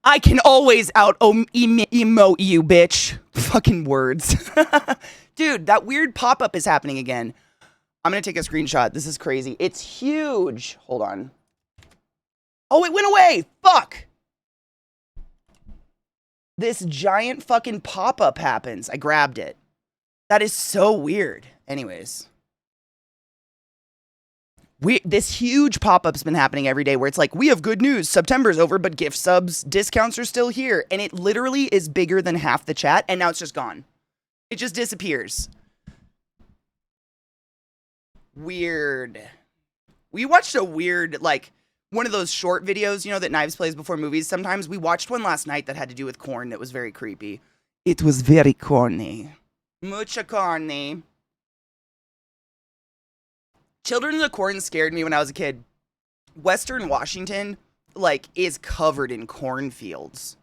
I can always emote you, bitch. Fucking words. Dude, that weird pop-up is happening again. I'm gonna take a screenshot. This is crazy. It's huge. Hold on. Oh, it went away. Fuck. This giant fucking pop-up happens. I grabbed it. That is so weird. Anyways. This huge pop-up's been happening every day where it's like, we have good news. September's over, but gift subs discounts are still here. And it literally is bigger than half the chat, and now it's just gone. It just disappears. Weird. We watched a weird, like, one of those short videos, you know, that Knives plays before movies sometimes. We watched one last night that had to do with corn that was very creepy. It was very corny. Mucha corny. Children of the Corn scared me when I was a kid. Western Washington, like, is covered in cornfields.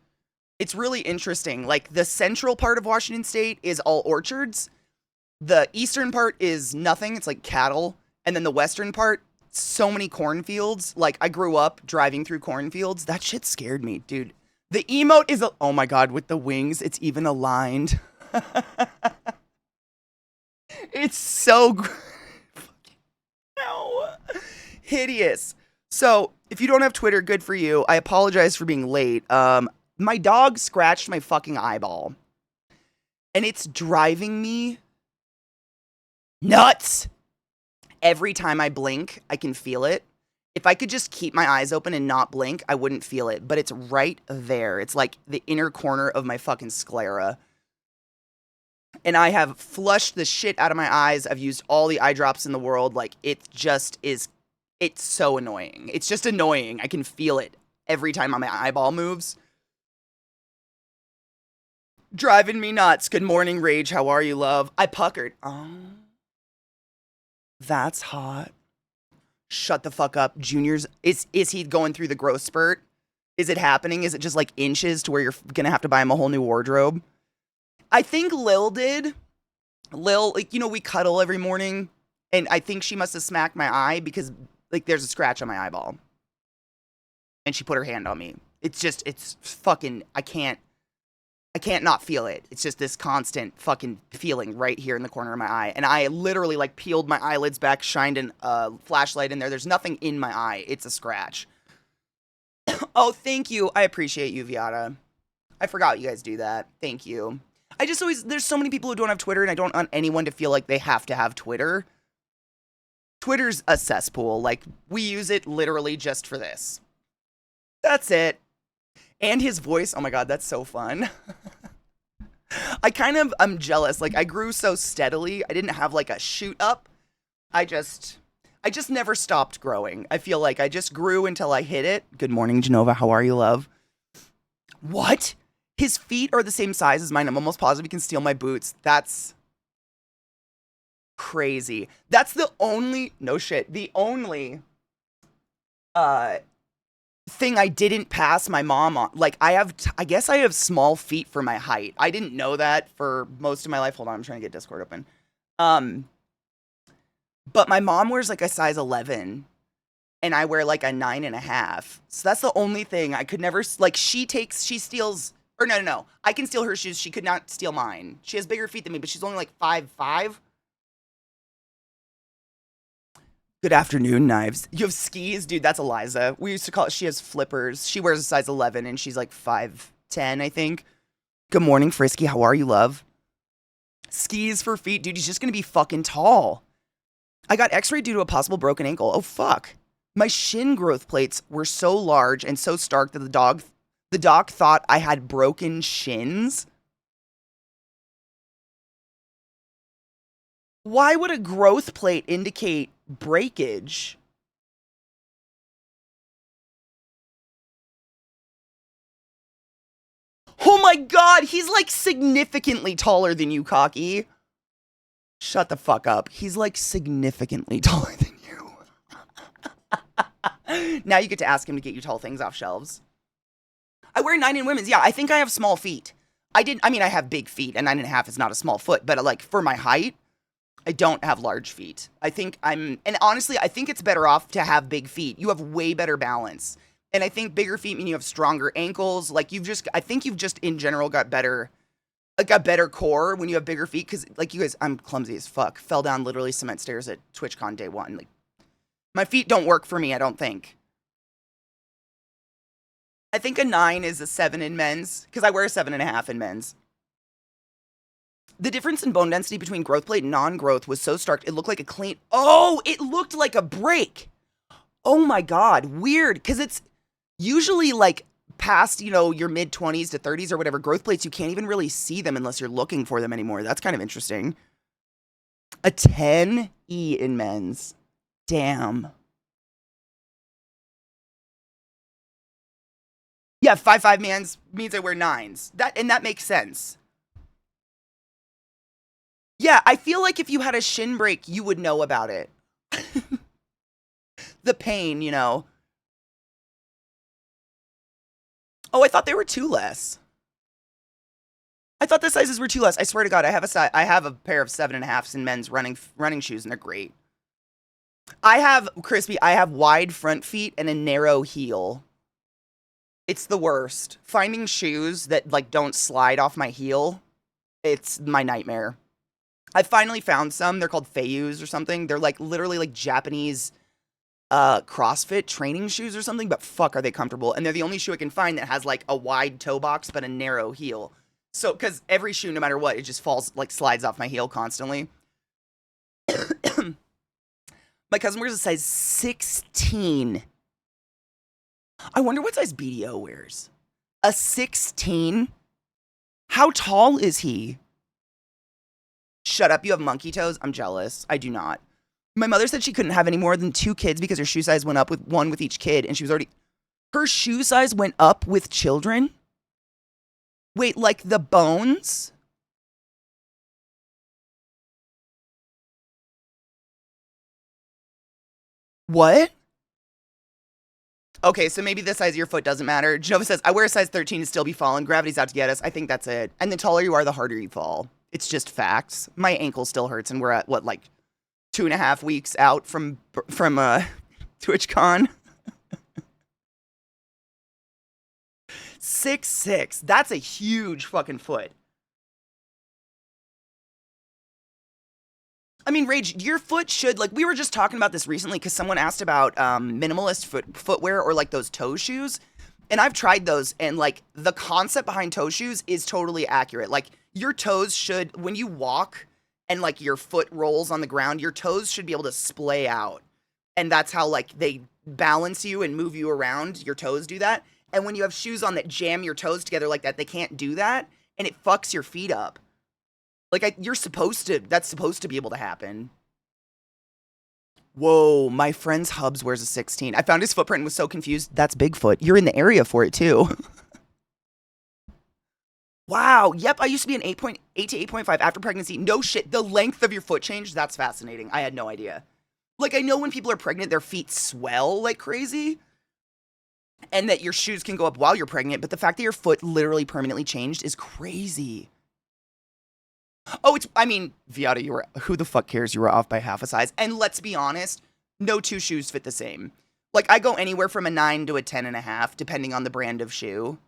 It's really interesting. Like, the central part of Washington State is all orchards. The eastern part is nothing. It's like cattle. And then the western part, so many cornfields. Like, I grew up driving through cornfields. That shit scared me, dude. The emote is, oh my God, with the wings, it's even aligned. It's so no. Hideous. So, if you don't have Twitter, good for you. I apologize for being late. My dog scratched my fucking eyeball. And it's driving me nuts. Every time I blink, I can feel it. If I could just keep my eyes open and not blink, I wouldn't feel it. But it's right there. It's like the inner corner of my fucking sclera. And I have flushed the shit out of my eyes. I've used all the eye drops in the world. Like, it just is, it's so annoying. It's just annoying. I can feel it every time my eyeball moves. Driving me nuts. Good morning, Rage. How are you, love? I puckered. Oh. That's hot. Shut the fuck up. Junior's, is he going through the growth spurt? Is it happening? Is it just like inches to where you're gonna have to buy him a whole new wardrobe? I think Lil did. Lil, like, you know, we cuddle every morning, and I think she must have smacked my eye because, like, there's a scratch on my eyeball. And she put her hand on me. It's just, it's fucking, I can't not feel it. It's just this constant fucking feeling right here in the corner of my eye. And I literally, like, peeled my eyelids back, shined a flashlight in there. There's nothing in my eye. It's a scratch. Oh, thank you. I appreciate you, Viata. I forgot you guys do that. Thank you. I just always, there's so many people who don't have Twitter, and I don't want anyone to feel like they have to have Twitter. Twitter's a cesspool. Like, we use it literally just for this. That's it. And his voice, oh my God, that's so fun. I'm jealous. Like, I grew so steadily. I didn't have like a shoot up. I just never stopped growing. I feel like I just grew until I hit it. Good morning, Genova. How are you, love? What? His feet are the same size as mine. I'm almost positive he can steal my boots. That's crazy. That's the only, no shit, the only thing I didn't pass my mom on. Like, I guess I have small feet for my height. I didn't know that for most of my life. Hold on, I'm trying to get Discord open. But my mom wears like a size 11, and I wear like a 9.5. So that's the only thing I could never, like, she steals, or no. I can steal her shoes. She could not steal mine. She has bigger feet than me, but she's only like 5'5". Good afternoon, Knives. You have skis? Dude, that's Eliza. We used to call it, she has flippers. She wears a size 11, and she's like 5'10", I think. Good morning, Frisky. How are you, love? Skis for feet. Dude, he's just going to be fucking tall. I got x-rayed due to a possible broken ankle. Oh, fuck. My shin growth plates were so large and so stark that the doc thought I had broken shins. Why would a growth plate indicate breakage? Oh my God, he's like significantly taller than you, Cocky. Shut the fuck up. He's like significantly taller than you. Now you get to ask him to get you tall things off shelves. I wear 9 in women's. Yeah, I think I have small feet. I have big feet, and 9.5 is not a small foot, but like for my height, I don't have large feet. And honestly, I think it's better off to have big feet. You have way better balance. And I think bigger feet mean you have stronger ankles. Like I think you've just in general got better, like a better core when you have bigger feet. Cause like you guys, I'm clumsy as fuck. Fell down literally cement stairs at TwitchCon day one. Like my feet don't work for me, I don't think. I think a 9 is a 7 in men's, because I wear a 7.5 in men's. The difference in bone density between growth plate and non-growth was so stark, it looked like a clean... Oh, it looked like a break! Oh my god, weird, because it's usually like past, your mid-20s to 30s or whatever, growth plates, you can't even really see them unless you're looking for them anymore. That's kind of interesting. A 10E in men's. Damn. Yeah, 5'5" means I wear 9s. That makes sense. Yeah, I feel like if you had a shin break, you would know about it. The pain, Oh, I thought they were 2 less. I thought the sizes were 2 less. I swear to God, I have a pair of 7.5s in men's running shoes, and they're great. I have wide front feet and a narrow heel. It's the worst. Finding shoes that like don't slide off my heel, it's my nightmare. I finally found some. They're called Feiyus or something. They're like literally like Japanese CrossFit training shoes or something, but fuck are they comfortable. And they're the only shoe I can find that has like a wide toe box but a narrow heel. So cuz every shoe no matter what, it just slides off my heel constantly. My cousin wears a size 16. I wonder what size BDO wears. A 16? How tall is he? Shut up, you have monkey toes? I'm jealous. I do not. My mother said she couldn't have any more than 2 kids because her shoe size went up with one with each kid, and she was already... Her shoe size went up with children? Wait, like the bones? What? Okay, so maybe the size of your foot doesn't matter. Genova says, I wear a size 13 and still be falling. Gravity's out to get us. I think that's it. And the taller you are, the harder you fall. It's just facts. My ankle still hurts, and we're at, what, like 2.5 weeks out from TwitchCon? 6'6". That's a huge fucking foot. I mean, Rage, your foot should, like, we were just talking about this recently because someone asked about minimalist footwear or, like, those toe shoes. And I've tried those, and, like, the concept behind toe shoes is totally accurate. Like, your toes should, when you walk and, like, your foot rolls on the ground, your toes should be able to splay out. And that's how, like, they balance you and move you around. Your toes do that. And when you have shoes on that jam your toes together like that, they can't do that, and it fucks your feet up. Like, that's supposed to be able to happen. Whoa, my friend's Hubs wears a 16. I found his footprint and was so confused. That's Bigfoot. You're in the area for it, too. Wow, yep, I used to be an 8.8 to 8.5 after pregnancy. No shit, the length of your foot changed? That's fascinating. I had no idea. Like, I know when people are pregnant, their feet swell like crazy, and that your shoes can go up while you're pregnant, but the fact that your foot literally permanently changed is crazy. Oh, Viata, who the fuck cares? You were off by half a size. And let's be honest, no 2 shoes fit the same. Like, I go anywhere from a 9 to a 10.5, depending on the brand of shoe.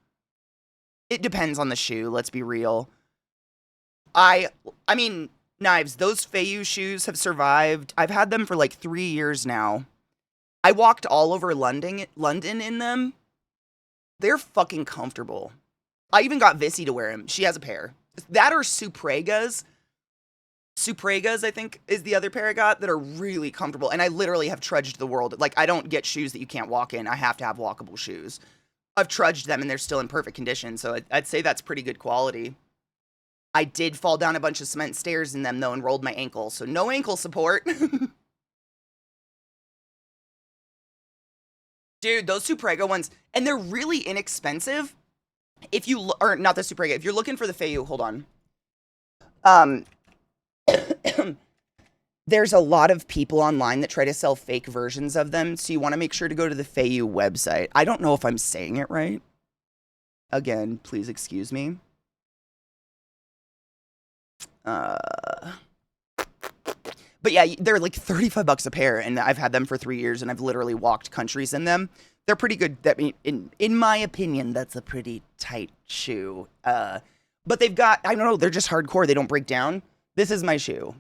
It depends on the shoe, let's be real. Knives, those Feiyu shoes have survived. I've had them for like 3 years now. I walked all over London in them. They're fucking comfortable. I even got Vissy to wear them. She has a pair. That or Supregas. Supregas, I think, is the other pair I got that are really comfortable. And I literally have trudged the world. Like, I don't get shoes that you can't walk in. I have to have walkable shoes. I've trudged them, and they're still in perfect condition. So I'd say that's pretty good quality. I did fall down a bunch of cement stairs in them, though, and rolled my ankle. So no ankle support. Dude, those Suprega ones, and they're really inexpensive. If you're looking for the Feiyu, hold on. There's a lot of people online that try to sell fake versions of them, so you want to make sure to go to the Feiyu website. I don't know if I'm saying it right. Again, please excuse me. But yeah, they're like $35 a pair, and I've had them for 3 years, and I've literally walked countries in them. They're pretty good. I mean, in my opinion, that's a pretty tight shoe. But they've got, I don't know, they're just hardcore. They don't break down. This is my shoe.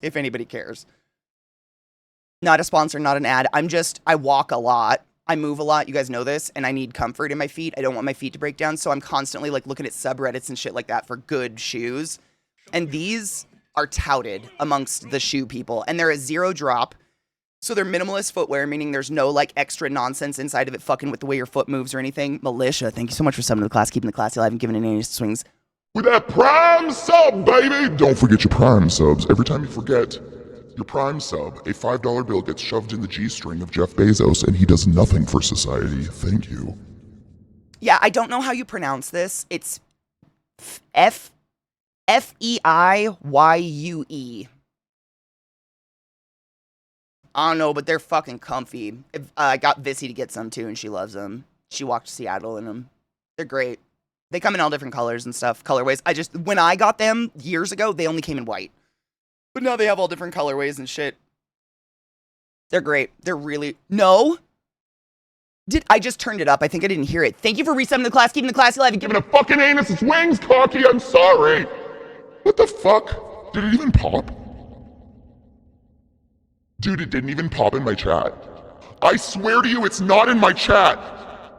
If anybody cares. Not a sponsor, not an ad. I walk a lot. I move a lot. You guys know this. And I need comfort in my feet. I don't want my feet to break down. So I'm constantly like looking at subreddits and shit like that for good shoes. And these are touted amongst the shoe people. And they're a 0 drop. So they're minimalist footwear, meaning there's no like extra nonsense inside of it fucking with the way your foot moves or anything. Militia, thank you so much for summoning the class, keeping the class alive and giving it any swings. With that Prime sub, baby! Don't forget your Prime subs. Every time you forget your Prime sub, a $5 bill gets shoved in the G-string of Jeff Bezos, and he does nothing for society. Thank you. Yeah, I don't know how you pronounce this. It's Feiyiue. I don't know, but they're fucking comfy. I got Vissy to get some too, and she loves them. She walked to Seattle in them. They're great. They come in all different colors and stuff, colorways. When I got them years ago, they only came in white. But now they have all different colorways and shit. They're great. They're really... No? I just turned it up. I think I didn't hear it. Thank you for resummoning the class, keeping the class alive, and Giving a fucking anus its wings, Cocky, I'm sorry! What the fuck? Did it even pop? Dude, it didn't even pop in my chat. I swear to you, it's not in my chat!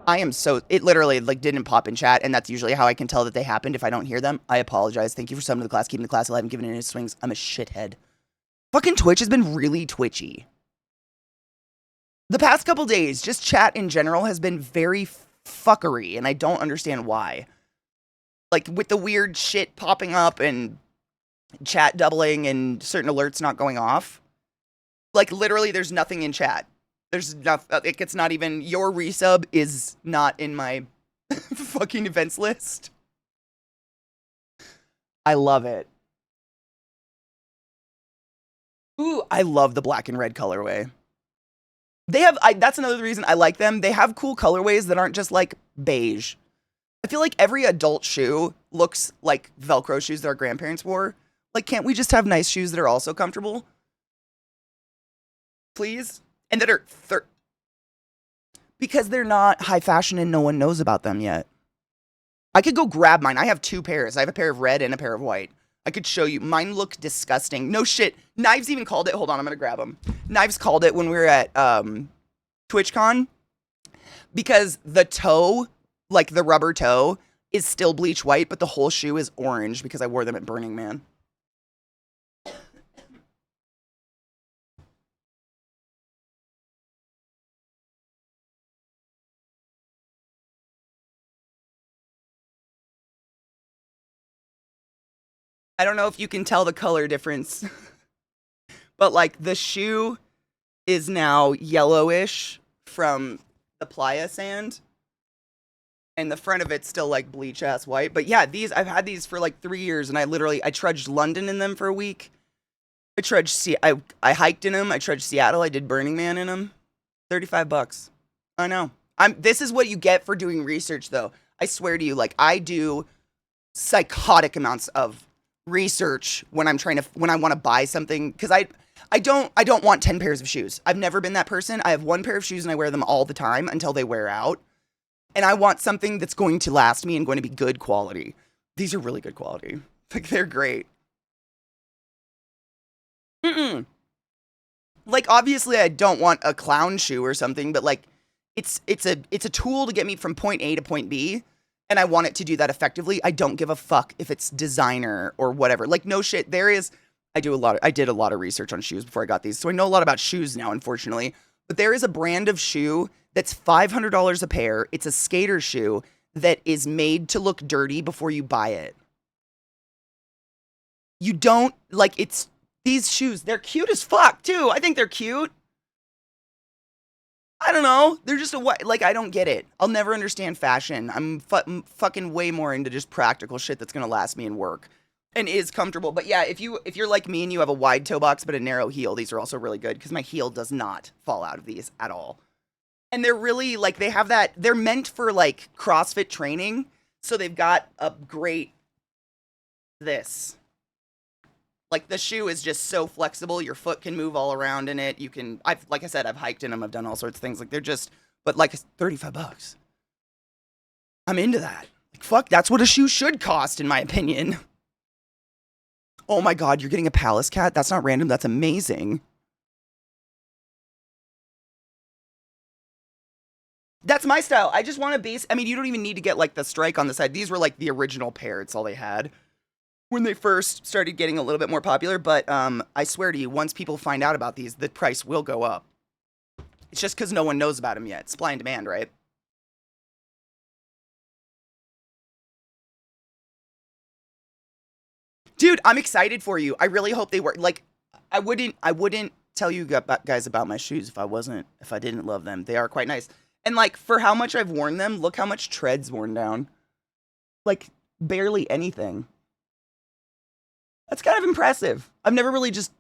I am so... It literally, like, didn't pop in chat, and that's usually how I can tell that they happened if I don't hear them. I apologize. Thank you for summoning the class, keeping the class alive, and giving it its swings. I'm a shithead. Fucking Twitch has been really twitchy. The past couple days, just chat in general has been very fuckery, and I don't understand why. Like, with the weird shit popping up, and chat doubling, and certain alerts not going off. Like, literally, there's nothing in chat. There's nothing, it's not even, your resub is not in my fucking events list. I love it. Ooh, I love the black and red colorway. They have, that's another reason I like them. They have cool colorways that aren't just like beige. I feel like every adult shoe looks like Velcro shoes that our grandparents wore. Like, can't we just have nice shoes that are also comfortable? Please? And that are because they're not high fashion and no one knows about them yet. I could go grab mine. I have 2 pairs. I have a pair of red and a pair of white. I could show you. Mine look disgusting. No shit. Knives even called it. Hold on, I'm gonna grab them. Knives called it when we were at TwitchCon. Because the toe, like the rubber toe, is still bleach white, but the whole shoe is orange because I wore them at Burning Man. I don't know if you can tell the color difference, but like the shoe is now yellowish from the playa sand, and the front of it's still like bleach ass white. But yeah, I've had these for like 3 years, and I trudged London in them for a week. I hiked in them. I trudged Seattle. I did Burning Man in them. $35. I know. This is what you get for doing research, though. I swear to you, like I do psychotic amounts of research when I want to buy something, because I don't want 10 pairs of shoes. I've never been that person. I have 1 pair of shoes and I wear them all the time until they wear out. And I want something that's going to last me and going to be good quality. These are really good quality. Like, they're great. Like, obviously I don't want a clown shoe or something, but like it's a tool to get me from point A to point B. And I want it to do that effectively. I don't give a fuck if it's designer or whatever. Like, no shit. I did a lot of research on shoes before I got these. So I know a lot about shoes now, unfortunately. But there is a brand of shoe that's $500 a pair. It's a skater shoe that is made to look dirty before you buy it. You don't, like, these shoes, they're cute as fuck, too. I think they're cute. I don't know. They're just I don't get it. I'll never understand fashion. I'm fucking way more into just practical shit that's gonna last me and work and is comfortable. But yeah, if you're like me and you have a wide toe box but a narrow heel, these are also really good because my heel does not fall out of these at all. And they're really like, they have that, they're meant for like CrossFit training. So they've got a great like Like the shoe is just so flexible. Your foot can move all around in it. You can, like I said, I've hiked in them. I've done all sorts of things. Like they're just, but like it's $35. I'm into that. Like fuck, that's what a shoe should cost in my opinion. Oh my God, you're getting a Palace cat? That's not random. That's amazing. That's my style. I just want a base. I mean, you don't even need to get like the strike on the side. These were like the original pair. It's all they had when they first started getting a little bit more popular. But I swear to you, once people find out about these, the price will go up. It's just because no one knows about them yet. Supply and demand, right? Dude, I'm excited for you. I really hope they work. Like, I wouldn't tell you guys about my shoes if I didn't love them. They are quite nice. And like, for how much I've worn them, look how much tread's worn down. Like, barely anything. That's kind of impressive. I've never really just,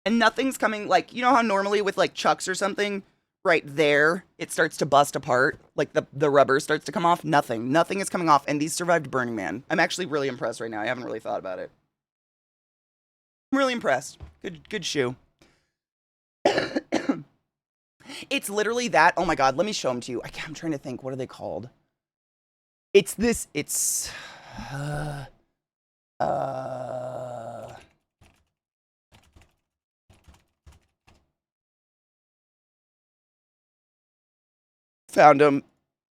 and nothing's coming, like, you know how normally with like Chucks or something, right there, it starts to bust apart, like the rubber starts to come off? Nothing is coming off, and these survived Burning Man. I'm actually really impressed right now. I haven't really thought about it. I'm really impressed. Good shoe. It's literally that. Oh my God, let me show them to you. I'm trying to think. What are they called? It's this. It's. Found them.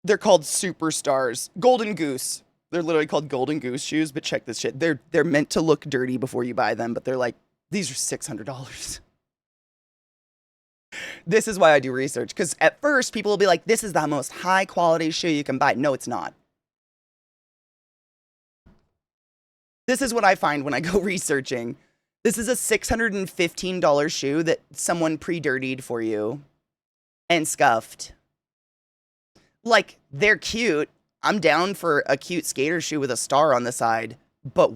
They're called Superstars. Golden Goose. They're literally called Golden Goose shoes, but check this shit. They're meant to look dirty before you buy them, but they're like, these are $600. This is why I do research, because at first people will be like, this is the most high quality shoe you can buy. No, it's not. This is what I find when I go researching. This is a $615 shoe that someone pre-dirtied for you and scuffed. Like, they're cute. I'm down for a cute skater shoe with a star on the side. But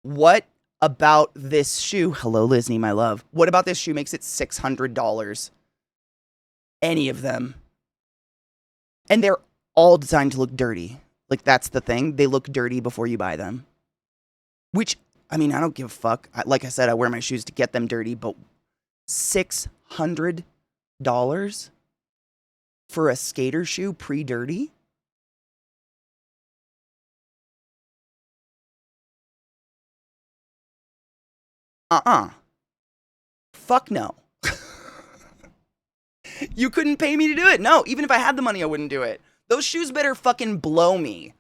what about this shoe? Hello, Lizney, my love. What about this shoe makes it $600? Any of them. And they're all designed to look dirty. Like, that's the thing. They look dirty before you buy them. Which, I mean, I don't give a fuck. Like I said, I wear my shoes to get them dirty, but $600 for a skater shoe pre-dirty? Fuck no. You couldn't pay me to do it. No, even if I had the money, I wouldn't do it. Those shoes better fucking blow me.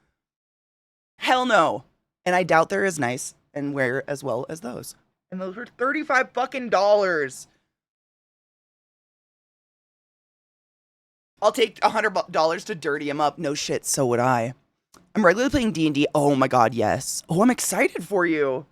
Hell no. And I doubt they're as nice and wear as well as those. And those were 35 fucking dollars. I'll take $100 to dirty them up. No shit, so would I. I'm regularly playing D&D. Oh my God, yes. Oh, I'm excited for you.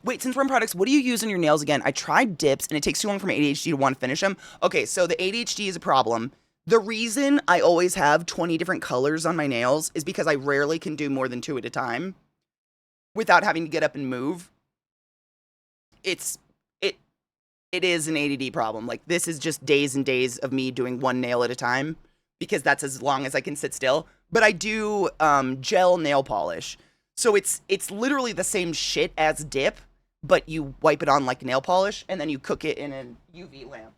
Wait, since we're on products, what do you use on your nails again? I tried dips, and it takes too long for my ADHD to want to finish them. Okay, so the ADHD is a problem. The reason I always have 20 different colors on my nails is because I rarely can do more than 2 at a time without having to get up and move. It is an ADD problem. Like, this is just days and days of me doing one nail at a time because that's as long as I can sit still. But I do gel nail polish. So it's literally the same shit as dip, but you wipe it on like nail polish, and then you cook it in a UV lamp.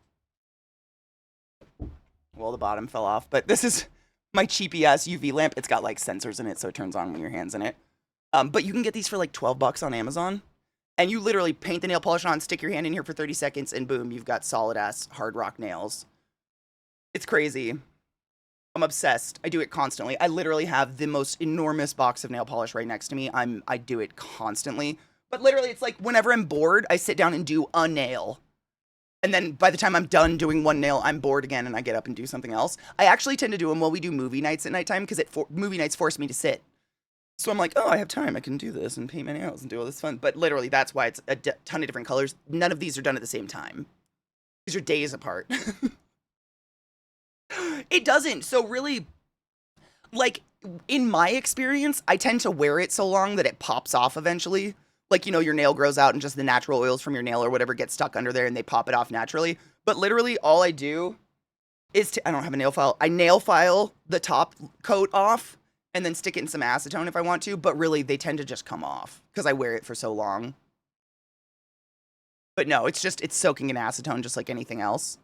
Well, the bottom fell off, but this is my cheapy-ass UV lamp. It's got like sensors in it, so it turns on when your hand's in it. But you can get these for like $12 on Amazon. And you literally paint the nail polish on, stick your hand in here for 30 seconds, and boom, you've got solid-ass hard rock nails. It's crazy. I'm obsessed. I do it constantly. I literally have the most enormous box of nail polish right next to me. I do it constantly. But literally, it's like whenever I'm bored, I sit down and do a nail. And then by the time I'm done doing one nail, I'm bored again, and I get up and do something else. I actually tend to do them while we do movie nights at nighttime, because movie nights force me to sit. So I'm like, oh, I have time. I can do this and paint my nails and do all this fun. But literally, that's why it's a ton of different colors. None of these are done at the same time. These are days apart. It doesn't. So really, like, in my experience, I tend to wear it so long that it pops off eventually. Like, you know, your nail grows out and just the natural oils from your nail or whatever get stuck under there and they pop it off naturally. But literally, all I do is I don't have a nail file. I nail file the top coat off and then stick it in some acetone if I want to, but really they tend to just come off because I wear it for so long. But no, it's soaking in acetone just like anything else.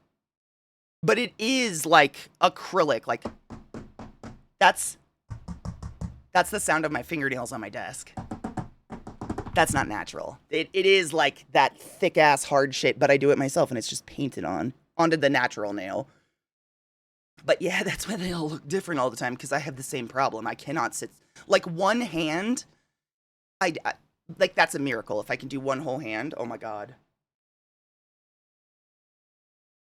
But it is like acrylic. Like that's the sound of my fingernails on my desk. That's not natural. It is like that thick ass hard shit, but I do it myself and it's just painted onto the natural nail. But yeah, that's why they all look different all the time because I have the same problem. I cannot sit like one hand. I like that's a miracle if I can do one whole hand. Oh my god.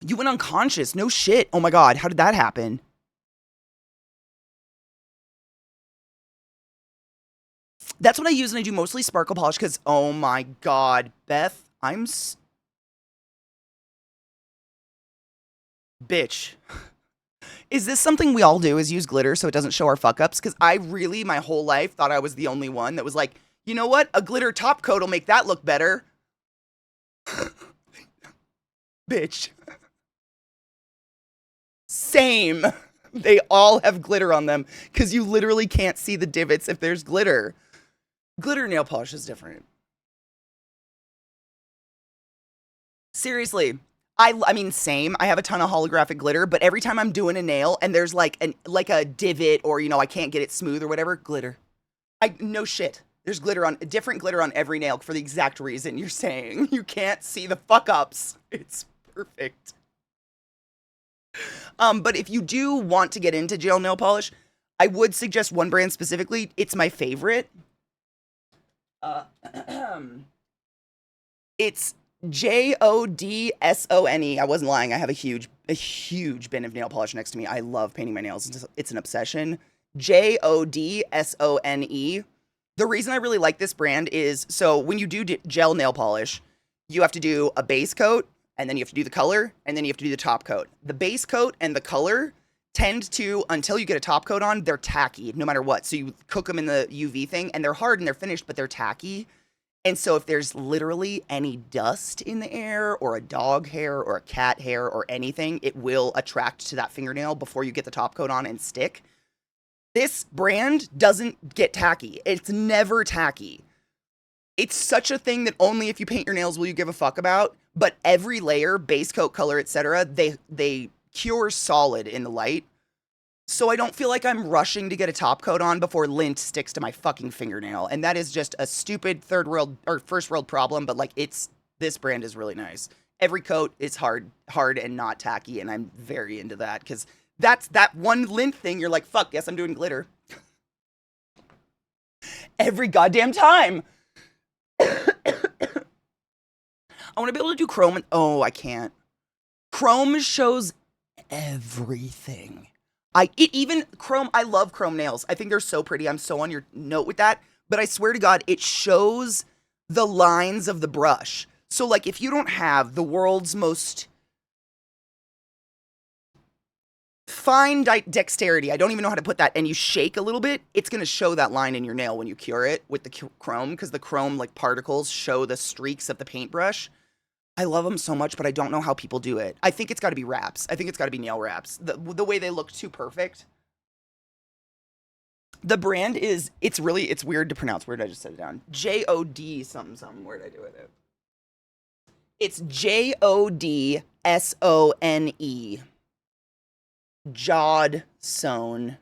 You went unconscious. No shit. Oh my god, how did that happen? That's what I use and I do mostly sparkle polish cuz oh my god, Beth, bitch. Is this something we all do is use glitter so it doesn't show our fuck ups? Because I really, my whole life, thought I was the only one that was like, you know what? A glitter top coat will make that look better. Bitch. Same. They all have glitter on them because you literally can't see the divots if there's glitter. Glitter nail polish is different. Seriously. I mean, same. I have a ton of holographic glitter, but every time I'm doing a nail and there's like a divot or, you know, I can't get it smooth or whatever, glitter. No shit. There's different glitter on every nail for the exact reason you're saying. You can't see the fuck ups. It's perfect. But if you do want to get into gel nail polish, I would suggest one brand specifically. It's my favorite. It's Jodsone. I wasn't lying. I have a huge bin of nail polish next to me. I love painting my nails. It's an obsession. Jodsone. The reason I really like this brand is so when you do gel nail polish, you have to do a base coat, and then you have to do the color, and then you have to do the top coat. The base coat and the color tend to, until you get a top coat on, they're tacky no matter what. So you cook them in the UV thing, and they're hard and they're finished, but they're tacky. And so if there's literally any dust in the air or a dog hair or a cat hair or anything, it will attract to that fingernail before you get the top coat on and stick. This brand doesn't get tacky. It's never tacky. It's such a thing that only if you paint your nails will you give a fuck about. But every layer, base coat, color, etc., they cure solid in the light. So I don't feel like I'm rushing to get a top coat on before lint sticks to my fucking fingernail. And that is just a stupid third world or first world problem, but like this brand is really nice. Every coat is hard and not tacky, and I'm very into that because that's that one lint thing you're like, fuck, yes, I'm doing glitter. Every goddamn time. I want to be able to do chrome. Oh, I can't. Chrome shows everything. Chrome, I love chrome nails. I think they're so pretty. I'm so on your note with that. But I swear to God, it shows the lines of the brush. So like if you don't have the world's most fine dexterity, I don't even know how to put that, and you shake a little bit, it's going to show that line in your nail when you cure it with the chrome, because the chrome like particles show the streaks of the paintbrush. I love them so much, but I don't know how people do it. I think it's got to be wraps. I think it's got to be nail wraps. The way they look too perfect. The brand is, it's weird to pronounce. Where did I just set it down? J-O-D something something. Where did I do it? It's Jodsone. Jodsone.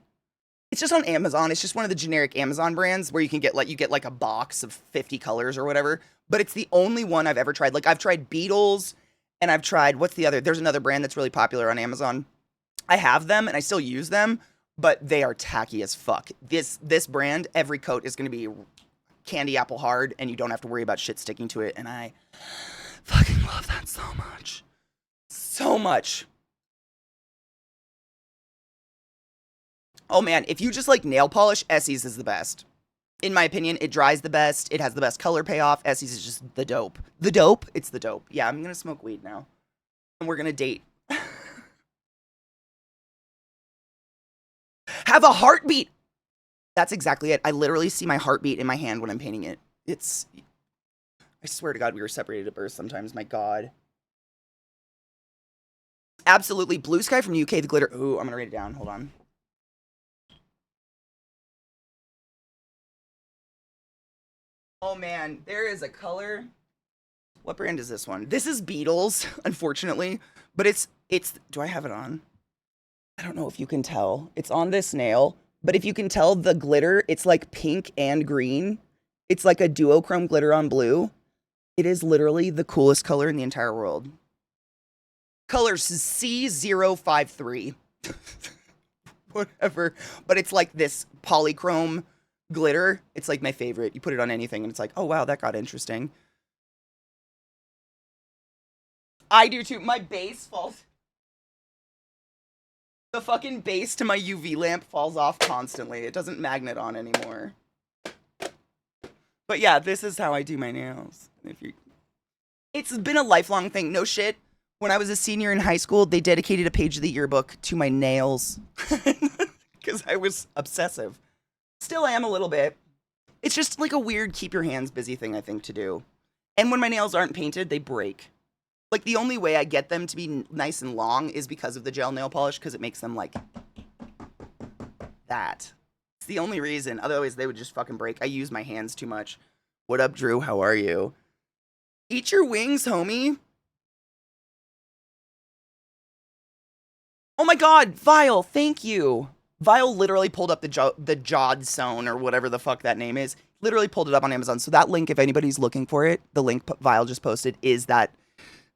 It's just on Amazon. It's just one of the generic Amazon brands where you get like a box of 50 colors or whatever. But it's the only one I've ever tried. Like I've tried Beetles and I've tried, what's the other? There's another brand that's really popular on Amazon. I have them and I still use them, but they are tacky as fuck. This brand, every coat is going to be candy apple hard and you don't have to worry about shit sticking to it. And I fucking love that so much. So much. Oh man, if you just like nail polish, Essie's is the best. In my opinion, it dries the best. It has the best color payoff. Essie's is just the dope. The dope? It's the dope. Yeah, I'm gonna smoke weed now. And we're gonna date. Have a heartbeat! That's exactly it. I literally see my heartbeat in my hand when I'm painting it. I swear to God, we were separated at birth sometimes. My God. Absolutely. Blue Sky from UK, the glitter. Ooh, I'm gonna write it down. Hold on. Oh man, there is a color. What brand is this one? This is Beatles, unfortunately, but it's do I have it on? I don't know if you can tell. It's on this nail, but if you can tell the glitter, it's like pink and green. It's like a duochrome glitter on blue. It is literally the coolest color in the entire world. Color C053. Whatever. But it's like this polychrome glitter. It's like my favorite. You put it on anything and it's like, oh wow, that got interesting. I do too. My base falls. The fucking base to my UV lamp falls off constantly. It doesn't magnet on anymore. But yeah, this is how I do my nails. It's been a lifelong thing. No shit. When I was a senior in high school, they dedicated a page of the yearbook to my nails. Because I was obsessive. Still am a little bit. It's just like a weird keep your hands busy thing, I think, to do. And when my nails aren't painted, they break. Like, the only way I get them to be nice and long is because of the gel nail polish, because it makes them, like, that. It's the only reason. Otherwise, they would just fucking break. I use my hands too much. What up, Drew? How are you? Eat your wings, homie. Oh my god, Vile, thank you. Vile literally pulled up the Jod Zone, or whatever the fuck that name is. Literally pulled it up on Amazon. So that link, if anybody's looking for it, the link Vile just posted is that.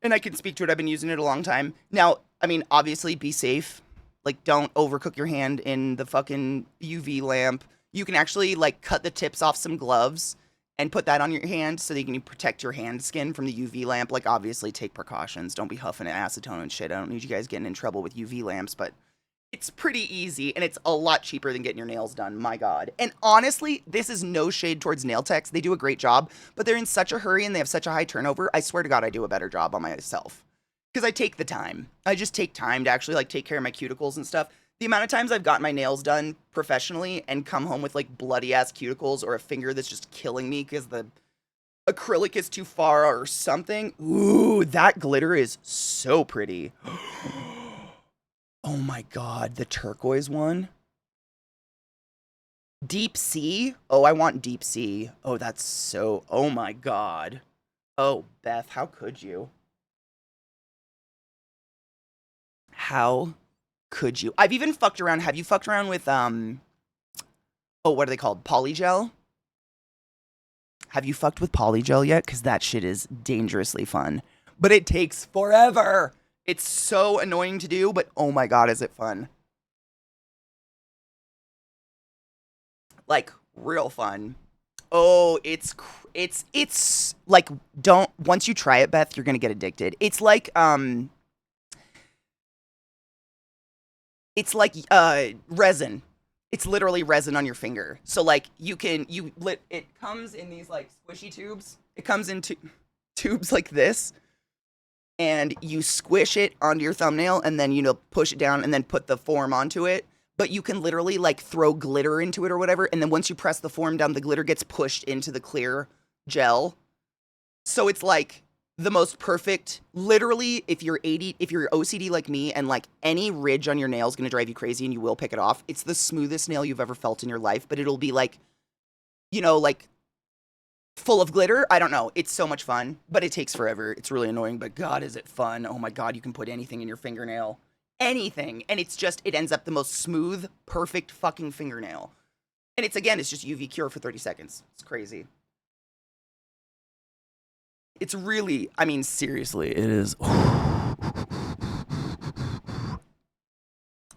And I can speak to it. I've been using it a long time. Now, I mean, obviously, be safe. Like, don't overcook your hand in the fucking UV lamp. You can actually, like, cut the tips off some gloves and put that on your hand so that you can protect your hand skin from the UV lamp. Like, obviously, take precautions. Don't be huffing acetone and shit. I don't need you guys getting in trouble with UV lamps, but it's pretty easy, and it's a lot cheaper than getting your nails done. My God. And honestly, this is no shade towards nail techs. They do a great job, but they're in such a hurry and they have such a high turnover. I swear to God, I do a better job on myself. Because I take the time. I just take time to actually, like, take care of my cuticles and stuff. The amount of times I've gotten my nails done professionally and come home with, like, bloody-ass cuticles or a finger that's just killing me because the acrylic is too far or something. Ooh, that glitter is so pretty. Oh my God, the turquoise one. Deep sea? Oh, I want deep sea. Oh, that's so, oh my God. Oh, Beth, how could you? How could you? I've even fucked around. Have you fucked around with, oh, what are they called? Polygel? Have you fucked with polygel yet? Because that shit is dangerously fun. But it takes forever. It's so annoying to do, but oh my God, is it fun. Like, real fun. Oh, it's like, don't, once you try it, Beth, you're gonna get addicted. It's like resin. It's literally resin on your finger. So like it comes in these like squishy tubes. It comes in tubes like this, and you squish it onto your thumbnail and then, you know, push it down and then put the form onto it. But you can literally like throw glitter into it or whatever, and then once you press the form down, the glitter gets pushed into the clear gel. So it's like the most perfect, literally, if you're OCD like me and like any ridge on your nail is going to drive you crazy and you will pick it off, it's the smoothest nail you've ever felt in your life, but it'll be like, you know, like full of glitter. I don't know. It's so much fun, but it takes forever. It's really annoying, but God, is it fun. Oh my God, you can put anything in your fingernail. Anything. And it's just, it ends up the most smooth, perfect fucking fingernail. And it's just UV cure for 30 seconds. It's crazy. It's really, I mean, seriously, it is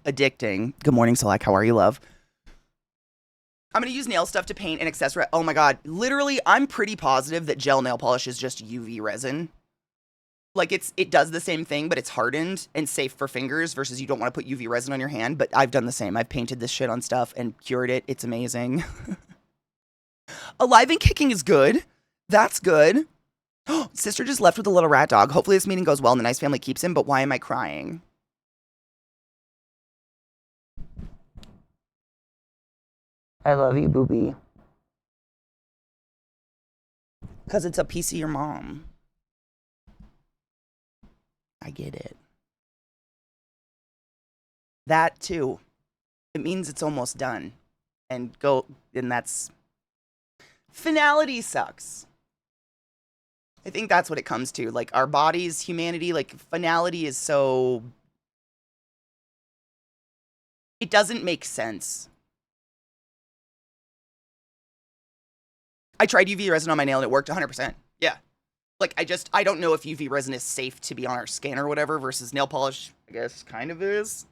addicting. Good morning, Select. How are you, love? I'm going to use nail stuff to paint and accessorize. Oh my God. Literally, I'm pretty positive that gel nail polish is just UV resin. Like, it does the same thing, but it's hardened and safe for fingers versus you don't want to put UV resin on your hand. But I've done the same. I've painted this shit on stuff and cured it. It's amazing. Alive and kicking is good. That's good. Sister just left with a little rat dog. Hopefully this meeting goes well and the nice family keeps him, but why am I crying? I love you, booby. Because it's a piece of your mom. I get it. That too. It means it's almost done. And that's... Finality sucks. I think that's what it comes to. Like, our bodies, humanity, like, finality is so. It doesn't make sense. I tried UV resin on my nail and it worked 100%. Yeah. Like, I don't know if UV resin is safe to be on our skin or whatever versus nail polish, I guess, kind of is.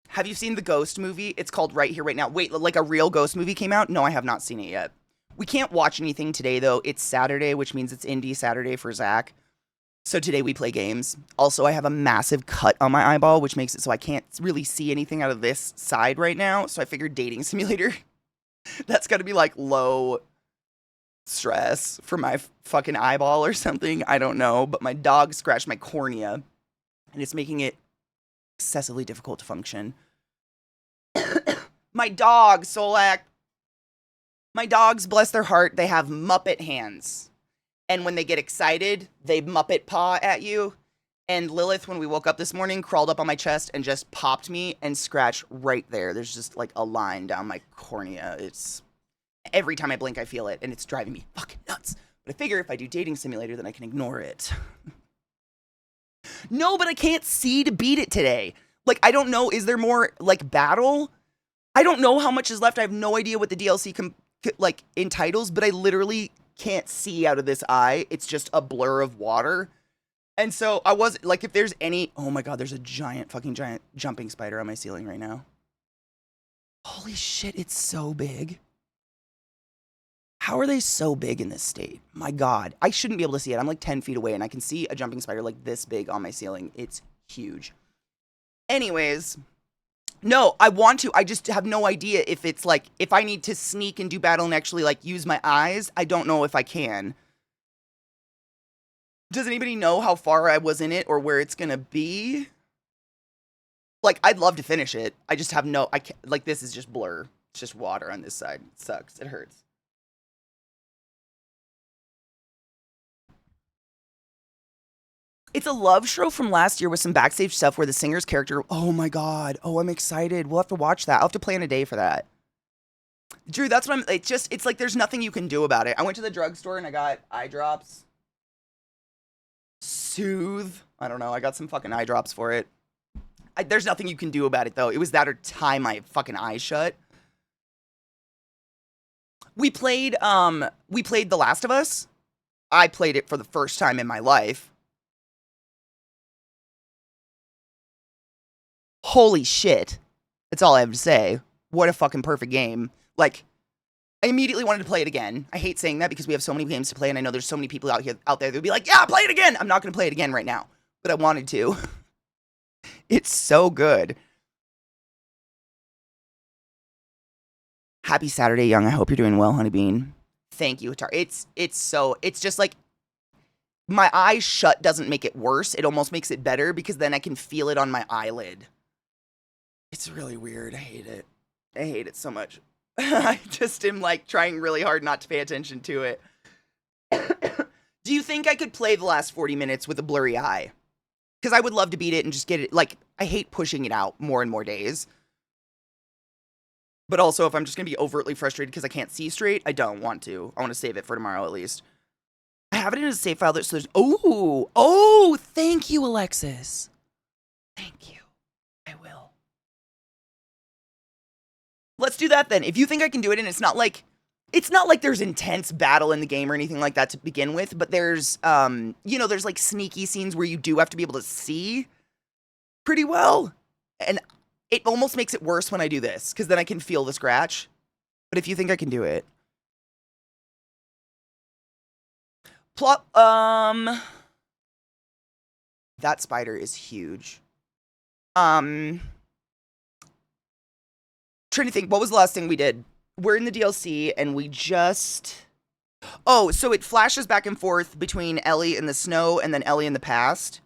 Have you seen the Ghost movie? It's called Right Here, Right Now. Wait, like a real Ghost movie came out? No, I have not seen it yet. We can't watch anything today, though. It's Saturday, which means it's Indie Saturday for Zach. So today we play games. Also, I have a massive cut on my eyeball, which makes it so I can't really see anything out of this side right now. So I figured dating simulator. That's got to be like low stress for my fucking eyeball or something. I don't know. But my dog scratched my cornea and it's making it excessively difficult to function. My dog, Solak. My dogs, bless their heart, they have Muppet hands. And when they get excited, they Muppet paw at you. And Lilith, when we woke up this morning, crawled up on my chest and just popped me and scratched right there. There's just like a line down my cornea. It's every time I blink, I feel it, and it's driving me fucking nuts. But I figure if I do dating simulator, then I can ignore it. No, but I can't see to beat it today. Like, I don't know. Is there more like battle? I don't know how much is left. I have no idea what the DLC like entitles, but I literally can't see out of this eye. It's just a blur of water. And so I was like, if there's any, oh my God, there's a giant jumping spider on my ceiling right now. Holy shit, it's so big. How are they so big in this state? My God, I shouldn't be able to see it. I'm like 10 feet away and I can see a jumping spider like this big on my ceiling. It's huge. Anyways, no, I want to. I just have no idea if it's like, if I need to sneak and do battle and actually like use my eyes. I don't know if I can. Does anybody know how far I was in it or where it's gonna be? Like, I'd love to finish it. I just have no, I can't, like, this is just blur. It's just water on this side. It sucks. It hurts. It's a love show from last year with some backstage stuff where the singer's character, oh my God. Oh, I'm excited. We'll have to watch that. I'll have to plan a day for that. Drew, that's what I'm, it's like there's nothing you can do about it. I went to the drugstore and I got eye drops. Soothe. I don't know. I got some fucking eye drops for it. There's nothing you can do about it, though. It was that or tie my fucking eyes shut. We played The Last of Us. I played it for the first time in my life. Holy shit. That's all I have to say. What a fucking perfect game. Like, I immediately wanted to play it again. I hate saying that because we have so many games to play, and I know there's so many people out there that would be like, yeah, play it again. I'm not going to play it again right now, but I wanted to. It's so good. Happy Saturday, Young. I hope you're doing well, Honeybean. Thank you, Atar. It's just like, my eyes shut doesn't make it worse. It almost makes it better because then I can feel it on my eyelid. It's really weird. I hate it. I hate it so much. I just am like trying really hard not to pay attention to it. Do you think I could play the last 40 minutes with a blurry eye? Because I would love to beat it and just get it. Like, I hate pushing it out more and more days. But also, if I'm just going to be overtly frustrated because I can't see straight, I don't want to. I want to save it for tomorrow at least. I have it in a save file so there's... Oh, thank you, Alexis. Thank you. I will. Let's do that then. If you think I can do it and it's not like there's intense battle in the game or anything like that to begin with, but there's there's like sneaky scenes where you do have to be able to see pretty well. And it almost makes it worse when I do this because then I can feel the scratch. But if you think I can do it. That spider is huge. Trying to think, what was the last thing we did? We're in the DLC and we just... Oh, so it flashes back and forth between Ellie in the snow and then Ellie in the past.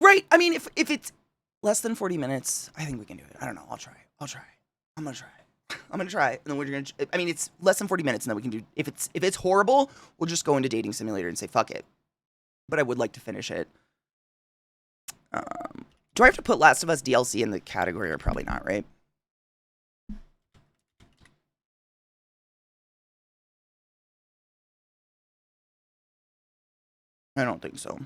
Right, I mean, if it's less than 40 minutes, I think we can do it. I don't know, I'll try. I'm gonna try. And then we're gonna, I mean, it's less than 40 minutes and then we can do, if it's horrible, we'll just go into Dating Simulator and say, fuck it. But I would like to finish it. Do I have to put Last of Us DLC in the category or probably not, right? I don't think so.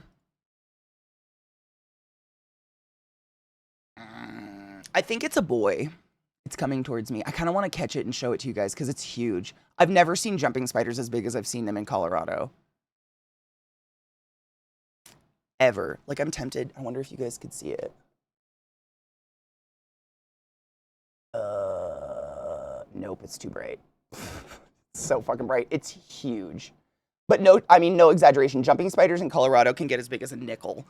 I think it's a boy. It's coming towards me. I kind of want to catch it and show it to you guys because it's huge. I've never seen jumping spiders as big as I've seen them in Colorado. Ever. Like, I'm tempted. I wonder if you guys could see it. Nope, it's too bright. So fucking bright. It's huge. But no, I mean, no exaggeration. Jumping spiders in Colorado can get as big as a nickel.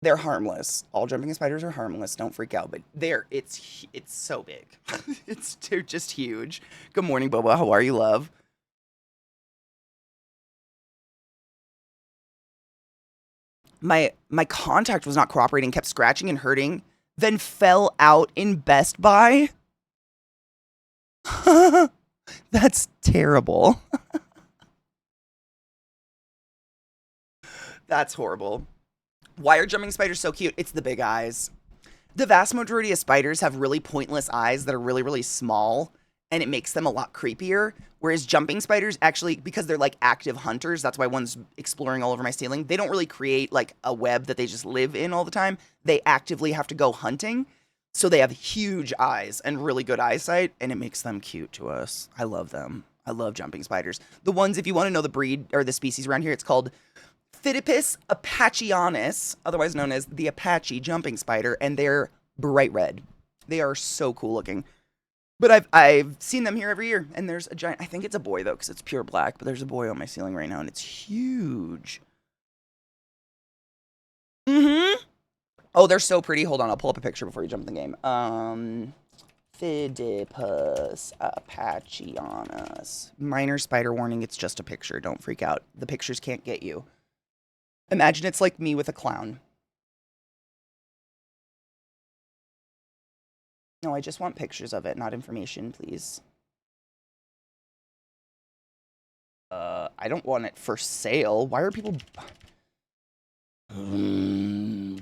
They're harmless. All jumping spiders are harmless. Don't freak out. But it's so big. They're just huge. Good morning, Boba. How are you, love? My contact was not cooperating, kept scratching and hurting, then fell out in Best Buy. That's terrible. That's horrible. Why are jumping spiders so cute? It's the big eyes. The vast majority of spiders have really pointless eyes that are really, really small, and it makes them a lot creepier. Whereas jumping spiders actually, because they're like active hunters, that's why one's exploring all over my ceiling. They don't really create like a web that they just live in all the time. They actively have to go hunting. So they have huge eyes and really good eyesight, and it makes them cute to us. I love them. I love jumping spiders. The ones, if you want to know the breed or the species around here, it's called Phidippus apacheanus, otherwise known as the Apache jumping spider, and they're bright red. They are so cool looking. But I've seen them here every year, and there's a giant. I think it's a boy though, because it's pure black. But there's a boy on my ceiling right now, and it's huge. Mm-hmm. Oh, they're so pretty. Hold on, I'll pull up a picture before you jump in the game. Phidippus apacheanus. Minor spider warning. It's just a picture. Don't freak out. The pictures can't get you. Imagine it's like me with a clown. No, I just want pictures of it, not information, please. I don't want it for sale. Why are people...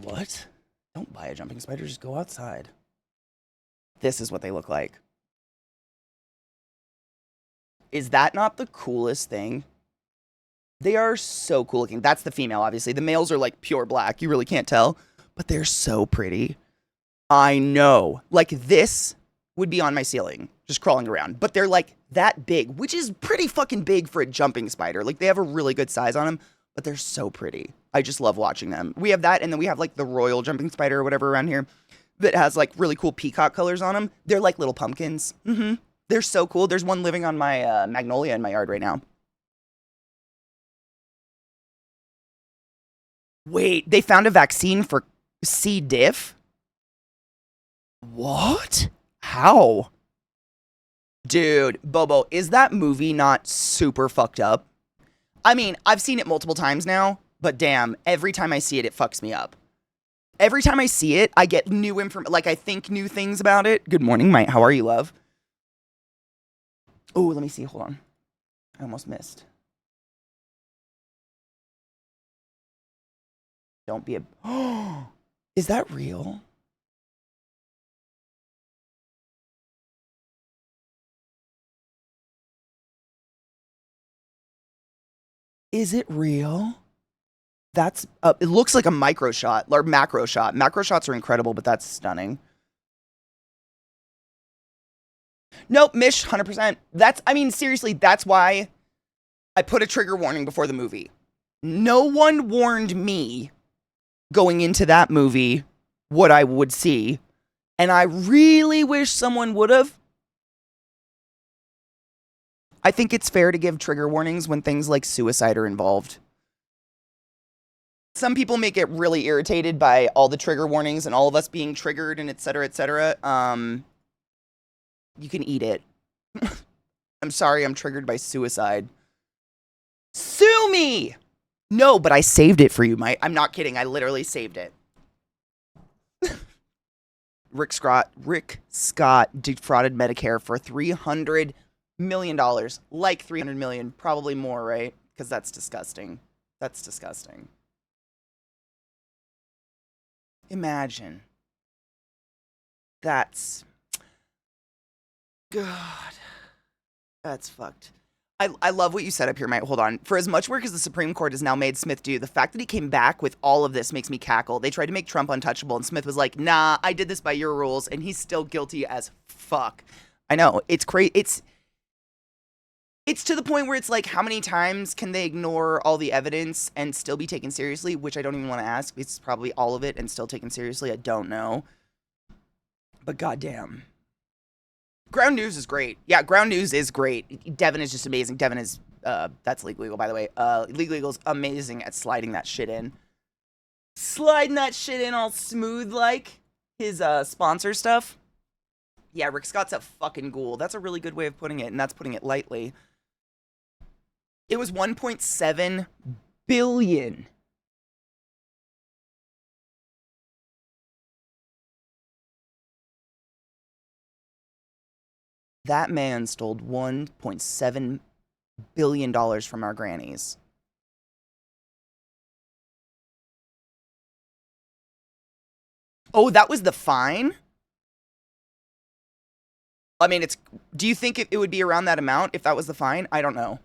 What? Don't buy a jumping spider, just go outside. This is what they look like. Is that not the coolest thing? They are so cool looking. That's the female, obviously. The males are like pure black. You really can't tell. But they're so pretty. I know. Like this would be on my ceiling, just crawling around. But they're like that big, which is pretty fucking big for a jumping spider. Like they have a really good size on them, but they're so pretty. I just love watching them. We have that, and then we have like the royal jumping spider or whatever around here that has like really cool peacock colors on them. They're like little pumpkins. They're so cool. There's one living on my magnolia in my yard right now. Wait, they found a vaccine for C. diff? What? How? Dude, Bobo, is that movie not super fucked up? I mean, I've seen it multiple times now, but damn, every time I see it, it fucks me up. Every time I see it, I get new information. Like, I think new things about it. Good morning, Mike. How are you, love? Oh, let me see. Hold on. I almost missed. Don't be a... Oh, is that real? Is it real? That's... it looks like a micro shot or macro shot. Macro shots are incredible, but that's stunning. Nope, Mish, 100%. That's... I mean, seriously, that's why I put a trigger warning before the movie. No one warned me going into that movie what I would see. And I really wish someone would have. I think it's fair to give trigger warnings when things like suicide are involved. Some people may get really irritated by all the trigger warnings and all of us being triggered and et cetera, et cetera. You can eat it. I'm sorry I'm triggered by suicide. Sue me! No, but I saved it for you, Mike. I'm not kidding. I literally saved it. Rick Scott defrauded Medicare for $300 million. Like $300 million. Probably more, right? Because that's disgusting. That's disgusting. Imagine. That's... God. That's fucked. I love what you said up here, Mike. Hold on. For as much work as the Supreme Court has now made Smith do, the fact that he came back with all of this makes me cackle. They tried to make Trump untouchable, and Smith was like, nah, I did this by your rules, and he's still guilty as fuck. I know. It's crazy. It's to the point where it's like, how many times can they ignore all the evidence and still be taken seriously? Which I don't even want to ask. It's probably all of it and still taken seriously. I don't know. But goddamn. Ground News is great. Yeah, Ground News is great. Devin is just amazing. Devin is, that's Legal, by the way. Legal's amazing at sliding that shit in. Sliding that shit in all smooth like his sponsor stuff. Yeah, Rick Scott's a fucking ghoul. That's a really good way of putting it, and that's putting it lightly. It was 1.7 billion. That man stole $1.7 billion from our grannies. Oh, that was the fine? I mean, do you think it would be around that amount if that was the fine? I don't know.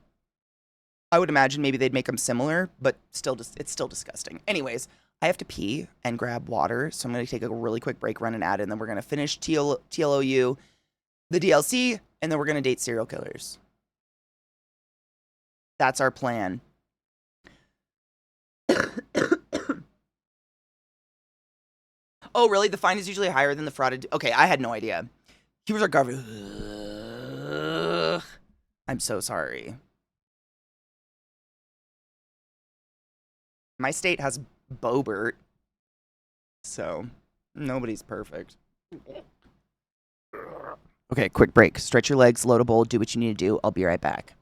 I would imagine maybe they'd make them similar, but it's still disgusting. Anyways, I have to pee and grab water, so I'm going to take a really quick break, run an ad, and then we're going to finish TLOU, the DLC, and then we're going to date serial killers. That's our plan. Oh, really? The fine is usually higher than the fraud. Okay, I had no idea. He was our governor. I'm so sorry. My state has Bobert, so nobody's perfect. Okay, quick break. Stretch your legs, load a bowl, do what you need to do. I'll be right back.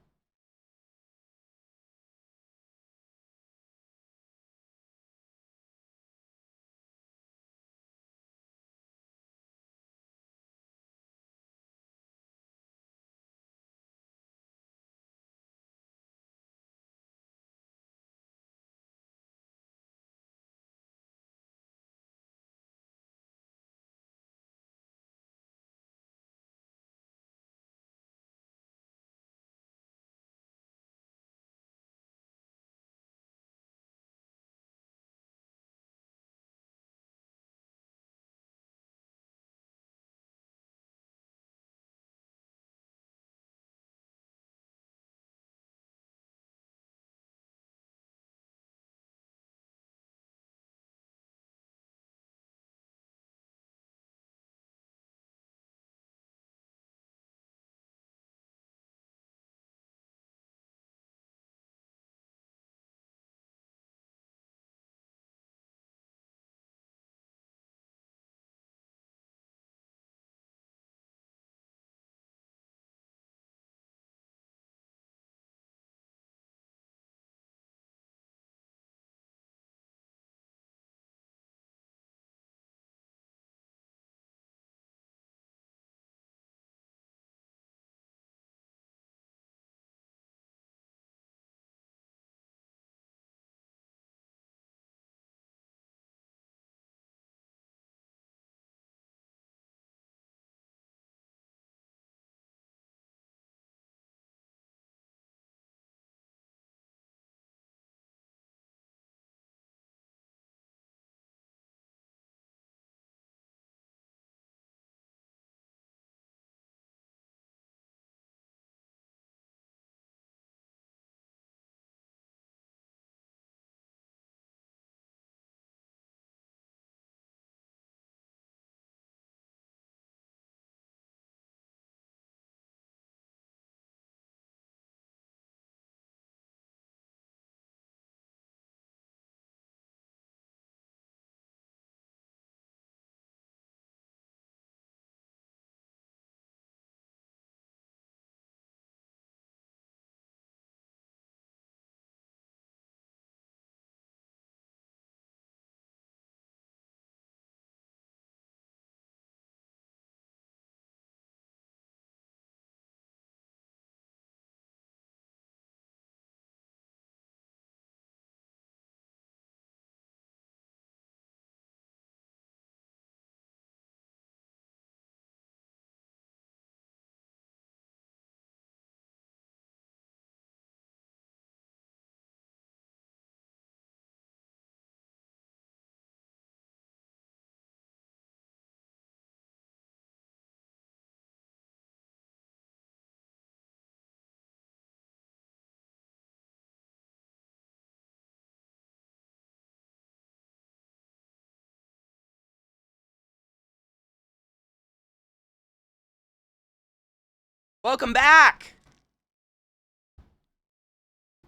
Welcome back.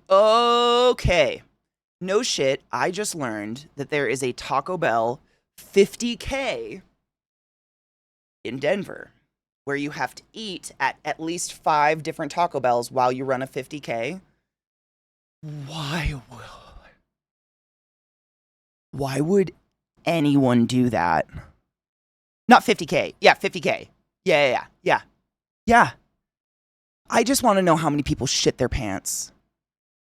Okay. No shit, I just learned that there is a Taco Bell 50K in Denver where you have to eat at least 5 different Taco Bells while you run a 50K. Why would anyone do that? Not 50K. Yeah, 50K. Yeah. I just want to know how many people shit their pants.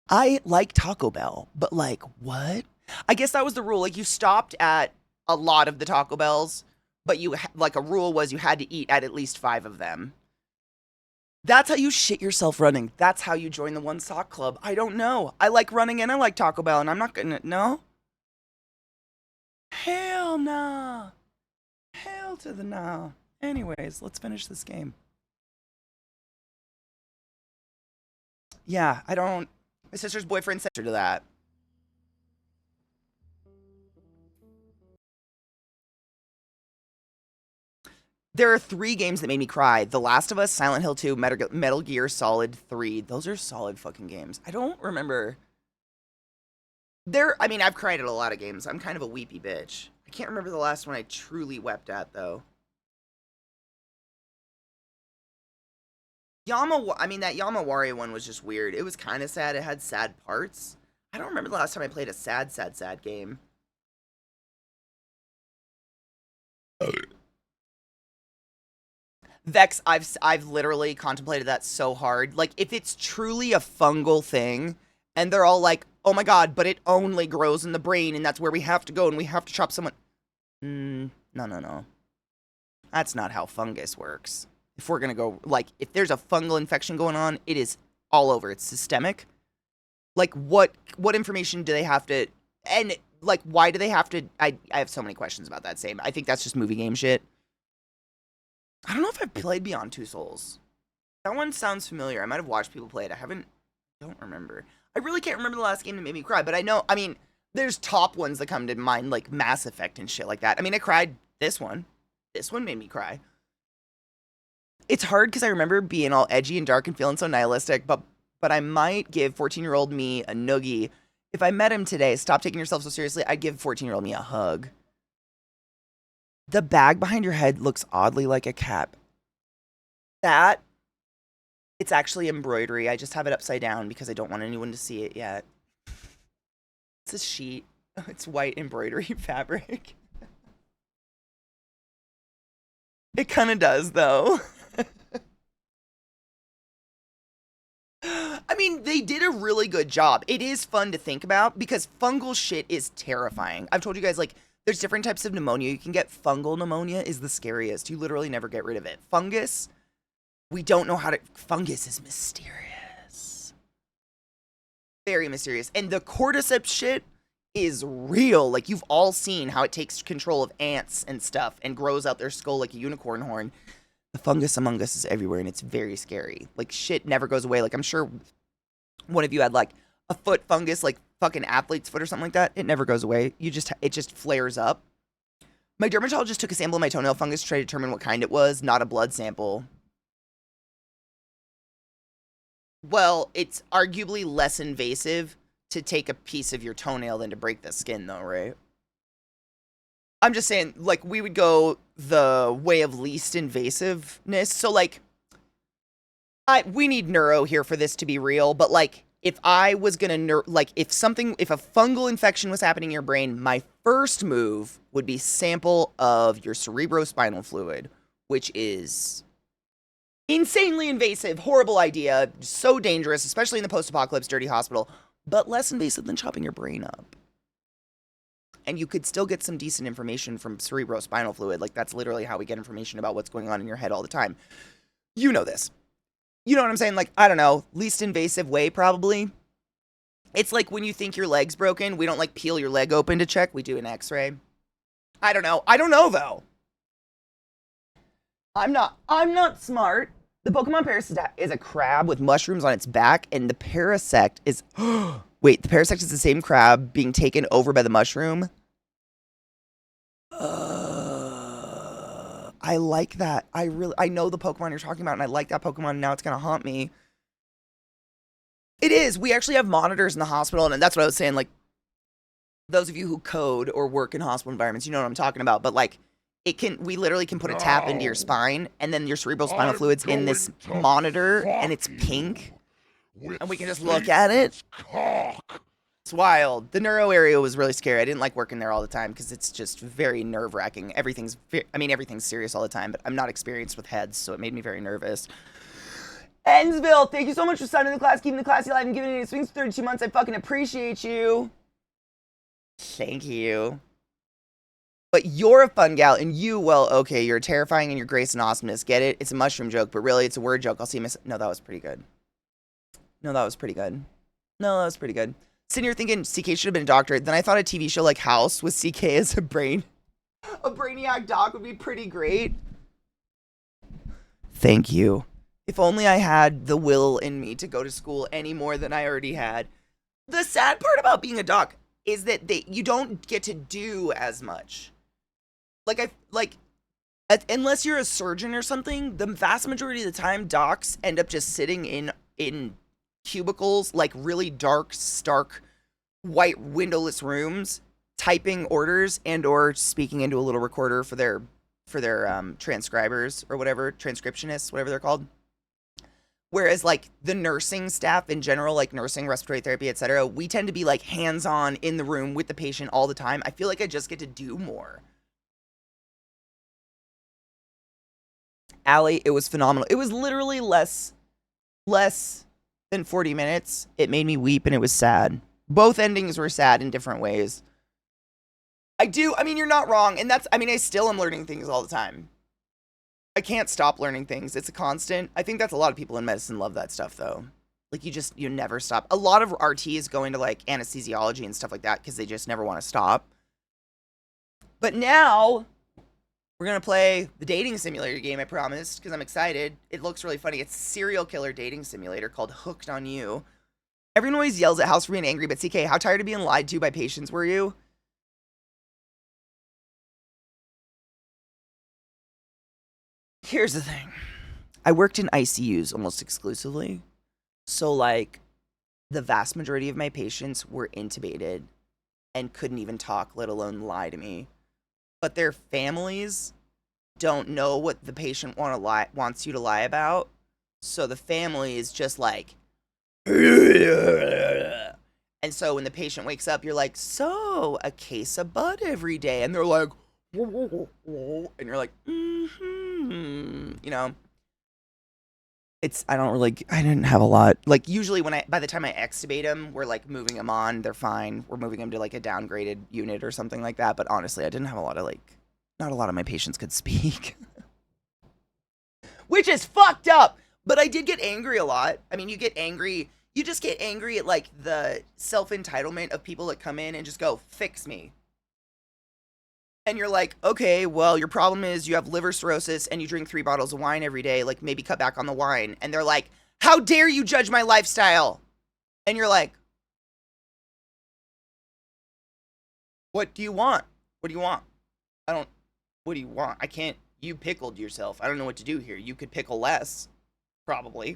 I like Taco Bell, but like, what? I guess that was the rule. Like, you stopped at a lot of the Taco Bells, but like a rule was you had to eat at least 5 of them. That's how you shit yourself running. That's how you join the One Sock Club. I don't know. I like running and I like Taco Bell, and I'm not gonna, no? Hell nah. Hell to the nah. Anyways, let's finish this game. Yeah, I don't. My sister's boyfriend sent her to that. There are 3 games that made me cry. The Last of Us, Silent Hill 2, Metal Gear Solid 3. Those are solid fucking games. I don't remember. I mean, I've cried at a lot of games. I'm kind of a weepy bitch. I can't remember the last one I truly wept at, though. That Yamawari one was just weird. It was kind of sad. It had sad parts. I don't remember the last time I played a sad game. Vex, I've literally contemplated that so hard. Like, if it's truly a fungal thing, and they're all like, oh my god, but it only grows in the brain, and that's where we have to go, and we have to chop someone. No. That's not how fungus works. If we're gonna go, like, if there's a fungal infection going on, it is all over. It's systemic. Like, what information do they have to, and, like, why do they have to, I have so many questions about that same. I think that's just movie game shit. I don't know if I've played Beyond Two Souls. That one sounds familiar. I might have watched people play it. I don't remember. I really can't remember the last game that made me cry, but I mean, there's top ones that come to mind, like Mass Effect and shit like that. I mean, I cried this one. This one made me cry. It's hard because I remember being all edgy and dark and feeling so nihilistic, but I might give 14-year-old me a noogie. If I met him today, stop taking yourself so seriously, I'd give 14-year-old me a hug. The bag behind your head looks oddly like a cap. It's actually embroidery. I just have it upside down because I don't want anyone to see it yet. It's a sheet. It's white embroidery fabric. It kind of does, though. I mean, they did a really good job. It is fun to think about because fungal shit is terrifying. I've told you guys, like, there's different types of pneumonia you can get. Fungal pneumonia is the scariest. You literally never get rid of it. Fungus, we don't know how to... Fungus is mysterious. Very mysterious. And the cordyceps shit is real. Like, you've all seen how it takes control of ants and stuff and grows out their skull like a unicorn horn. The fungus among us is everywhere, and it's very scary. Like, shit never goes away. Like, I'm sure one of you had, like, a foot fungus, like fucking athlete's foot or something like that. It never goes away. It just flares up. My dermatologist took a sample of my toenail fungus to try to determine what kind it was, not a blood sample. Well, it's arguably less invasive to take a piece of your toenail than to break the skin, though, right? I'm just saying, like, we would go the way of least invasiveness. So, like, we need neuro here for this to be real, but, like, if I was gonna, if a fungal infection was happening in your brain, my first move would be sample of your cerebrospinal fluid, which is insanely invasive, horrible idea, so dangerous, especially in the post-apocalypse dirty hospital, but less invasive than chopping your brain up. And you could still get some decent information from cerebrospinal fluid. Like, that's literally how we get information about what's going on in your head all the time. You know this. You know what I'm saying? Like, I don't know, least invasive way, probably. It's like when you think your leg's broken, we don't, like, peel your leg open to check. We do an x-ray. I don't know, though. I'm not smart. The Pokemon Parasect is a crab with mushrooms on its back, and the Parasect is... Wait, the Parasect is the same crab being taken over by the mushroom? I I like that. I know the Pokemon you're talking about, and I like that Pokemon, and now it's gonna haunt me. It is. We actually have monitors in the hospital, and that's what I was saying. Like, those of you who code or work in hospital environments, you know what I'm talking about. But like, we literally can put a tap into your spine, and then your cerebral spinal fluid's in this monitor, and it's pink, and we can just look at it. It's wild. The neuro area was really scary. I didn't like working there all the time because it's just very nerve wracking. Everything's serious all the time, but I'm not experienced with heads, so it made me very nervous. Ensville, thank you so much for starting the class, keeping the classy alive, and giving it swings for 32 months. I fucking appreciate you. Thank you. But you're a fun gal, and well, okay, you're terrifying and you're grace and awesomeness. Get it? It's a mushroom joke, but really it's a word joke. I'll see you miss. No, that was pretty good. Sitting here thinking CK should have been a doctor. Then I thought a TV show like House with CK as a brainiac doc would be pretty great. Thank you. If only I had the will in me to go to school any more than I already had. The sad part about being a doc is that you don't get to do as much. Unless you're a surgeon or something, the vast majority of the time docs end up just sitting in cubicles, like really dark, stark, white windowless rooms, typing orders and or speaking into a little recorder for their transcribers or whatever, transcriptionists, whatever they're called. Whereas like the nursing staff in general, like nursing, respiratory therapy, etc., we tend to be like hands-on in the room with the patient all the time. I feel like I just get to do more. Allie, it was phenomenal. It was literally less than 40 minutes. It made me weep and it was sad. Both endings were sad in different ways. I mean, you're not wrong. And I still am learning things all the time. I can't stop learning things. It's a constant. I think that's a lot of people in medicine love that stuff though. Like you never stop. A lot of RTs go into like anesthesiology and stuff like that because they just never want to stop. But now we're going to play the dating simulator game, I promised, because I'm excited. It looks really funny. It's a serial killer dating simulator called Hooked on You. Everyone always yells at House for being angry, but CK, how tired of being lied to by patients were you? Here's the thing. I worked in ICUs almost exclusively. So, like, the vast majority of my patients were intubated and couldn't even talk, let alone lie to me. But their families don't know what the patient wants you to lie about. So the family is just like, and so when the patient wakes up, you're like, so a case of bud every day, and they're like, and you're like, you know. I didn't have a lot. Like, usually by the time I extubate them, we're like moving them on, they're fine. We're moving them to like a downgraded unit or something like that. But honestly, I didn't have a lot of not a lot of my patients could speak. Which is fucked up. But I did get angry a lot. I mean, you just get angry at like the self-entitlement of people that come in and just go, fix me. And you're like, okay, well, your problem is you have liver cirrhosis and you drink 3 bottles of wine every day. Like, maybe cut back on the wine. And they're like, how dare you judge my lifestyle? And you're like, what do you want? What do you want? What do you want? You pickled yourself. I don't know what to do here. You could pickle less, probably.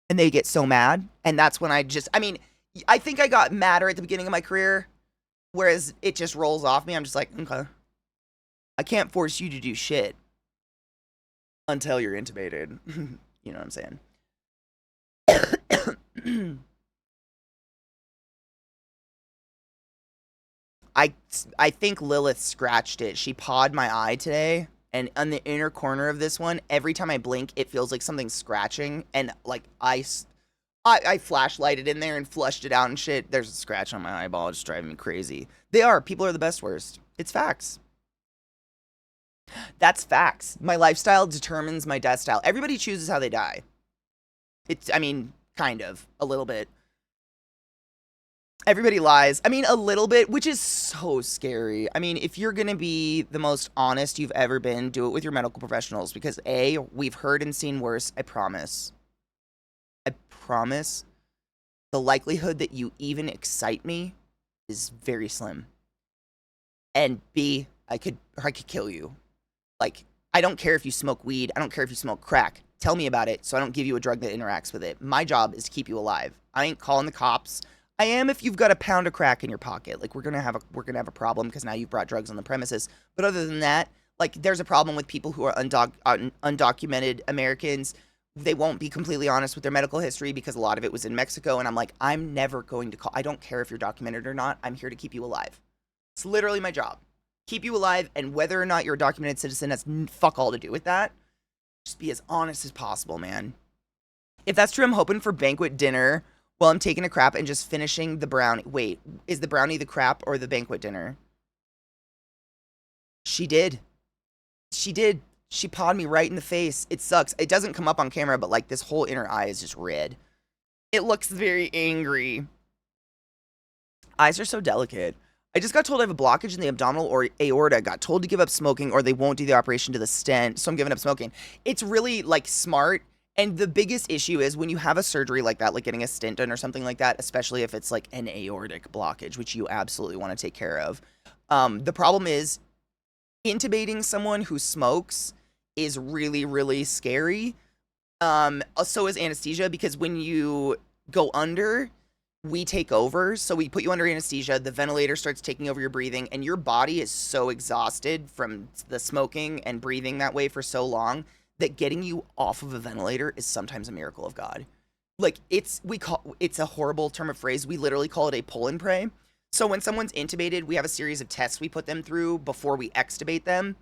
And they get so mad. And that's when I think I got madder at the beginning of my career. Whereas it just rolls off me. I'm just like, okay. I can't force you to do shit until you're intubated. You know what I'm saying? I think Lilith scratched it. She pawed my eye today. And on the inner corner of this one, every time I blink, it feels like something's scratching. And like I flashlighted in there and flushed it out and shit. There's a scratch on my eyeball. It's driving me crazy. People are the best worst. It's facts. That's facts. My lifestyle determines my death style. Everybody chooses how they die. Kind of. A little bit. Everybody lies. A little bit, which is so scary. If you're going to be the most honest you've ever been, do it with your medical professionals. Because A, we've heard and seen worse. I promise. The likelihood that you even excite me is very slim. And B, I could kill you. Like, I don't care if you smoke weed. I don't care if you smoke crack. Tell me about it so I don't give you a drug that interacts with it. My job is to keep you alive. I ain't calling the cops. I am if you've got a pound of crack in your pocket. Like, we're gonna have a problem because now you've brought drugs on the premises. But other than that, like, there's a problem with people who are undocumented Americans. They won't be completely honest with their medical history because a lot of it was in Mexico. And I'm like, I'm never going to call. I don't care if you're documented or not. I'm here to keep you alive. It's literally my job. Keep you alive, and whether or not you're a documented citizen has fuck all to do with that. Just be as honest as possible, man. If that's true, I'm hoping for banquet dinner while I'm taking a crap and just finishing the brownie. Wait, is the brownie the crap or the banquet dinner? She did. She did. She pawed me right in the face. It sucks. It doesn't come up on camera, but like this whole inner eye is just red. It looks very angry. Eyes are so delicate. I just got told I have a blockage in the abdominal or aorta. Got told to give up smoking or they won't do the operation to the stent. So I'm giving up smoking. It's really like smart. And the biggest issue is when you have a surgery like that, like getting a stent done or something like that, especially if it's like an aortic blockage, which you absolutely want to take care of. The problem is intubating someone who smokes is really, really scary. So is anesthesia, because when you go under, we take over. So we put you under anesthesia, the ventilator starts taking over your breathing, and your body is so exhausted from the smoking and breathing that way for so long that getting you off of a ventilator is sometimes a miracle of God. Like, it's a horrible term of phrase. We literally call it a pull and pray. So when someone's intubated, we have a series of tests we put them through before we extubate them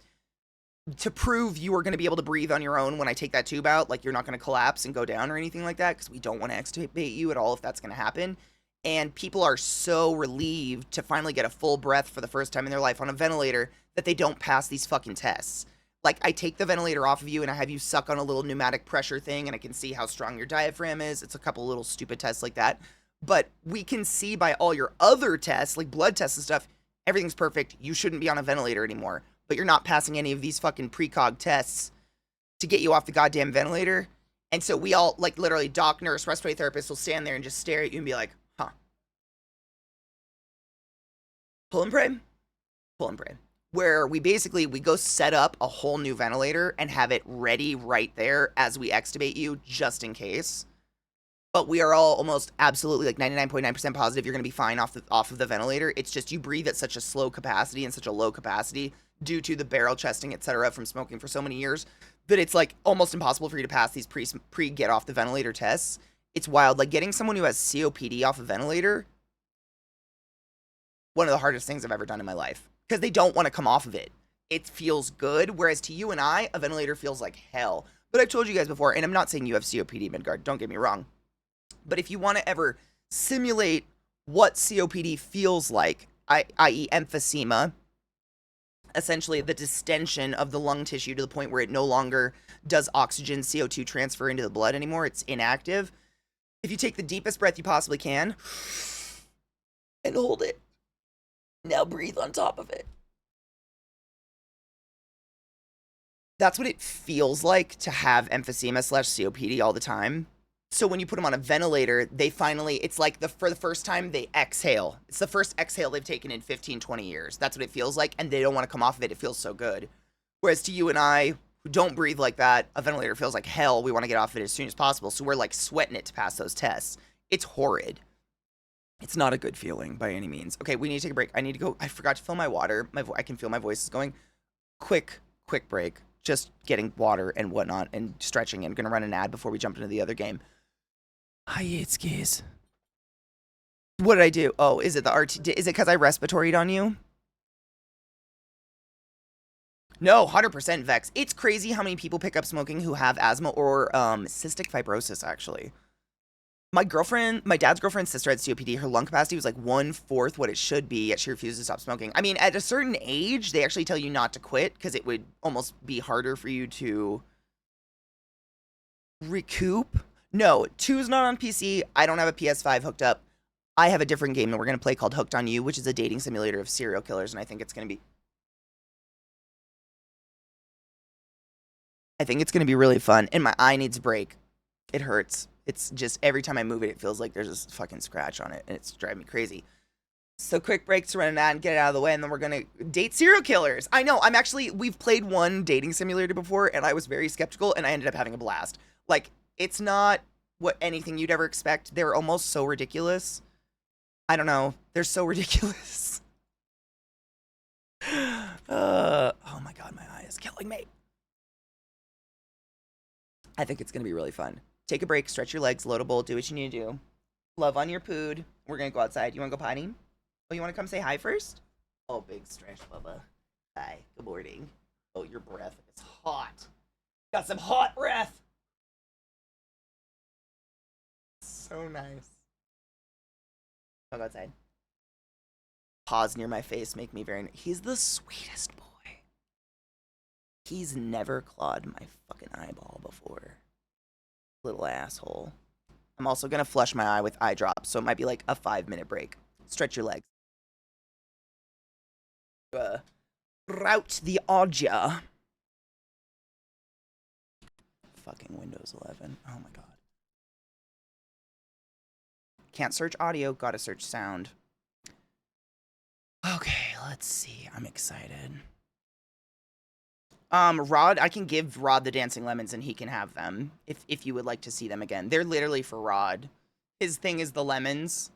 to prove you are going to be able to breathe on your own when I take that tube out. Like, you're not going to collapse and go down or anything like that, because we don't want to extubate you at all if that's going to happen. And people are so relieved to finally get a full breath for the first time in their life on a ventilator that they don't pass these fucking tests. Like, I take the ventilator off of you and I have you suck on a little pneumatic pressure thing and I can see how strong your diaphragm is. It's a couple little stupid tests like that. But we can see by all your other tests, like blood tests and stuff, everything's perfect. You shouldn't be on a ventilator anymore. But you're not passing any of these fucking precog tests to get you off the goddamn ventilator. And so we all, like, literally, doc, nurse, respiratory therapist will stand there and just stare at you and be like, huh. Pull and pray. Pull and pray. Where we go set up a whole new ventilator and have it ready right there as we extubate you, just in case. But we are all almost absolutely, like, 99.9% positive you're going to be fine off of the ventilator. It's just you breathe at such a slow capacity and such a low capacity due to the barrel chesting, etc., from smoking for so many years that it's, like, almost impossible for you to pass these pre-get off the ventilator tests. It's wild. Like, getting someone who has COPD off a ventilator, one of the hardest things I've ever done in my life. Because they don't want to come off of it. It feels good, whereas to you and I, a ventilator feels like hell. But I've told you guys before, and I'm not saying you have COPD, Midgard, don't get me wrong. But if you want to ever simulate what COPD feels like, i.e. emphysema, essentially the distension of the lung tissue to the point where it no longer does oxygen CO2 transfer into the blood anymore, it's inactive. If you take the deepest breath you possibly can and hold it, now breathe on top of it. That's what it feels like to have emphysema/COPD all the time. So when you put them on a ventilator, they finally, it's like for the first time, they exhale. It's the first exhale they've taken in 15, 20 years. That's what it feels like, and they don't want to come off of it. It feels so good. Whereas to you and I, who don't breathe like that, a ventilator feels like hell. We want to get off it as soon as possible, so we're like sweating it to pass those tests. It's horrid. It's not a good feeling by any means. Okay, we need to take a break. I need to go. I forgot to fill my water. I can feel my voice is going. Quick break. Just getting water and whatnot and stretching, and gonna run an ad before we jump into the other game. Hi, Yatskis. What did I do? Oh, is it the RT? Is it because I respiratoried on you? No, 100% Vex. It's crazy how many people pick up smoking who have asthma or cystic fibrosis, actually. My dad's girlfriend's sister had COPD. Her lung capacity was like 1/4 what it should be, yet she refused to stop smoking. I mean, at a certain age, they actually tell you not to quit because it would almost be harder for you to recoup. No, 2 is not on PC. I don't have a PS5 hooked up. I have a different game that we're going to play called Hooked on You, which is a dating simulator of serial killers, and I think it's going to be really fun. And my eye needs a break. It hurts. It's just every time I move it, it feels like there's a fucking scratch on it, and it's driving me crazy. So quick breaks to run an ad and get it out of the way, and then we're gonna date serial killers. I know. We've played one dating simulator before, and I was very skeptical, and I ended up having a blast. Like, it's not what anything you'd ever expect. They're almost so ridiculous. I don't know. They're so ridiculous. Oh my god, my eye is killing me. I think it's gonna be really fun. Take a break, stretch your legs, load a bowl, do what you need to do. Love on your pood. We're gonna go outside. You wanna go potty? Oh, you wanna come say hi first? Oh, big stretch, Bubba. Hi, good morning. Oh, your breath is hot. Got some hot breath. So nice. I'll go outside. Paws near my face make me very. He's the sweetest boy. He's never clawed my fucking eyeball before. Little asshole. I'm also gonna flush my eye with eye drops, so it might be like a 5-minute break. Stretch your legs. Route the audio. Fucking Windows 11. Oh my god. Can't search audio, gotta search sound. Okay, let's see. I'm excited. Rod, I can give Rod the dancing lemons and he can have them if you would like to see them again. They're literally for Rod. His thing is the lemons.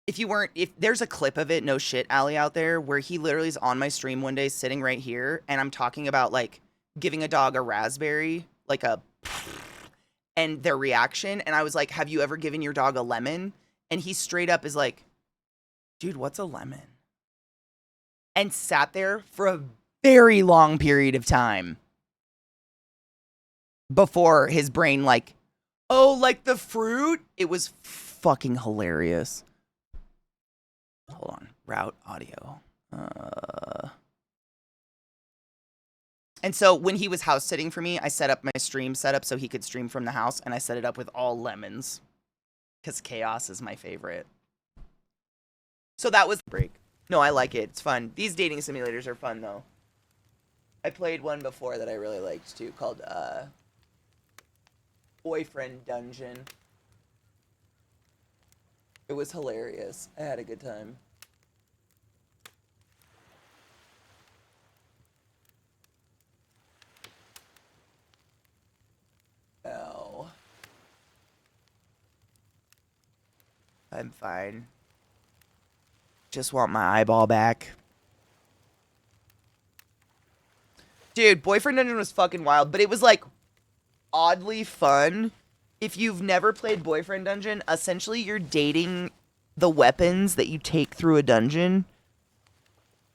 If there's a clip of it, no shit, Allie out there, where he literally is on my stream one day sitting right here and I'm talking about like giving a dog a raspberry, like and their reaction. And I was like, have you ever given your dog a lemon? And he straight up is like, dude, what's a lemon? And sat there for a very long period of time before his brain like, oh, like the fruit? It was fucking hilarious. Hold on. Route audio. And so when he was house sitting for me, I set up my stream setup so he could stream from the house, and I set it up with all lemons because chaos is my favorite. So that was the break. No, I like it. It's fun. These dating simulators are fun, though. I played one before that I really liked, too, called Boyfriend Dungeon. It was hilarious. I had a good time. Ow. I'm fine. Just want my eyeball back. Dude, Boyfriend Dungeon was fucking wild, but it was like oddly fun. If you've never played Boyfriend Dungeon, essentially you're dating the weapons that you take through a dungeon.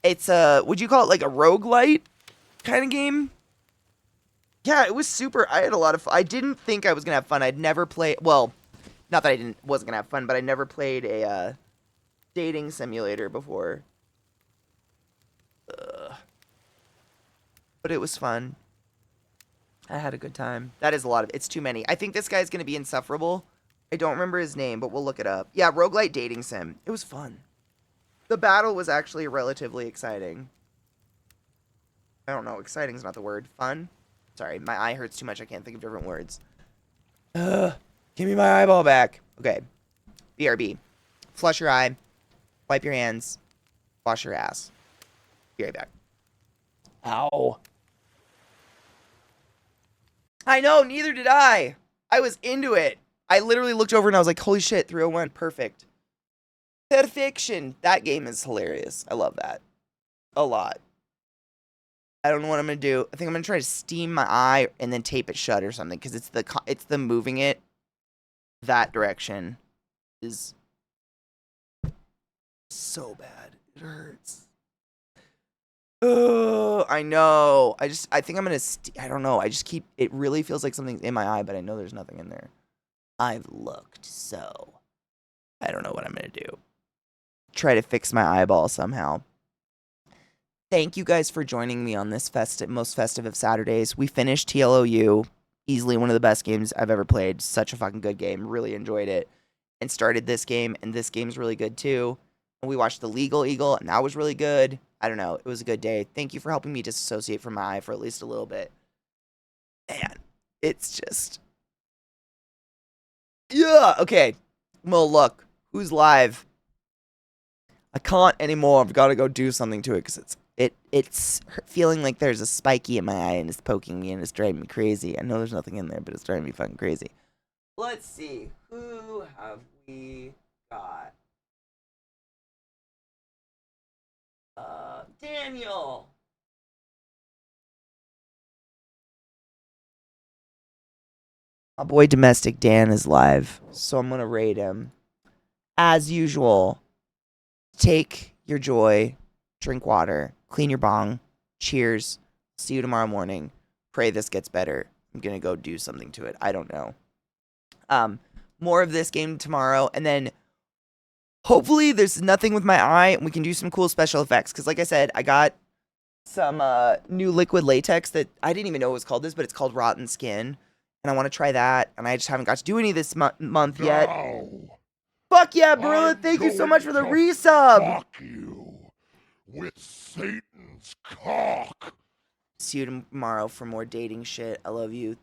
It's would you call it like a roguelite kind of game? Yeah, it was super. I had a lot of fun. I didn't think I was gonna have fun. I'd never played. Well, not that wasn't gonna have fun, but I never played a dating simulator before. But it was fun. I had a good time. That is a lot of. It's too many. I think this guy's gonna be insufferable. I don't remember his name, but we'll look it up. Yeah, roguelite dating sim. It was fun. The battle was actually relatively exciting. I don't know. Exciting is not the word. Fun. Sorry, my eye hurts too much. I can't think of different words. Give me my eyeball back. Okay. BRB. Flush your eye. Wipe your hands. Wash your ass. Be right back. Ow. I know, neither did I. I was into it. I literally looked over and I was like, holy shit, 301. Perfect. Perfection. That game is hilarious. I love that. A lot. I don't know what I'm gonna do. I think I'm gonna try to steam my eye and then tape it shut or something because it's the moving it that direction is so bad. It hurts. Oh, I know. I think I'm gonna. I don't know. I just keep. It really feels like something's in my eye, but I know there's nothing in there. I've looked, so I don't know what I'm gonna do. Try to fix my eyeball somehow. Thank you guys for joining me on this most festive of Saturdays. We finished TLOU, easily one of the best games I've ever played. Such a fucking good game. Really enjoyed it. And started this game, and this game's really good too. And we watched The Legal Eagle, and that was really good. I don't know. It was a good day. Thank you for helping me disassociate from my eye for at least a little bit. Man, it's just... Yeah, okay. Well, look. Who's live? I can't anymore. I've got to go do something to it because it's feeling like there's a spiky in my eye and it's poking me and it's driving me crazy. I know there's nothing in there, but it's driving me fucking crazy. Let's see. Who have we got? Daniel. My boy Domestic Dan is live, so I'm gonna raid him. As usual, take your joy, drink water, clean your bong. Cheers. See you tomorrow morning. Pray this gets better. I'm gonna go do something to it. I don't know. More of this game tomorrow, and then hopefully there's nothing with my eye and we can do some cool special effects. Because like I said, I got some new liquid latex that I didn't even know it was called this, but it's called Rotten Skin. And I want to try that, and I just haven't got to do any this month yet. Now, Fuck yeah, Barilla! Thank you so much for the resub! fuck you with Satan's cock. See you tomorrow for more dating shit. I love you.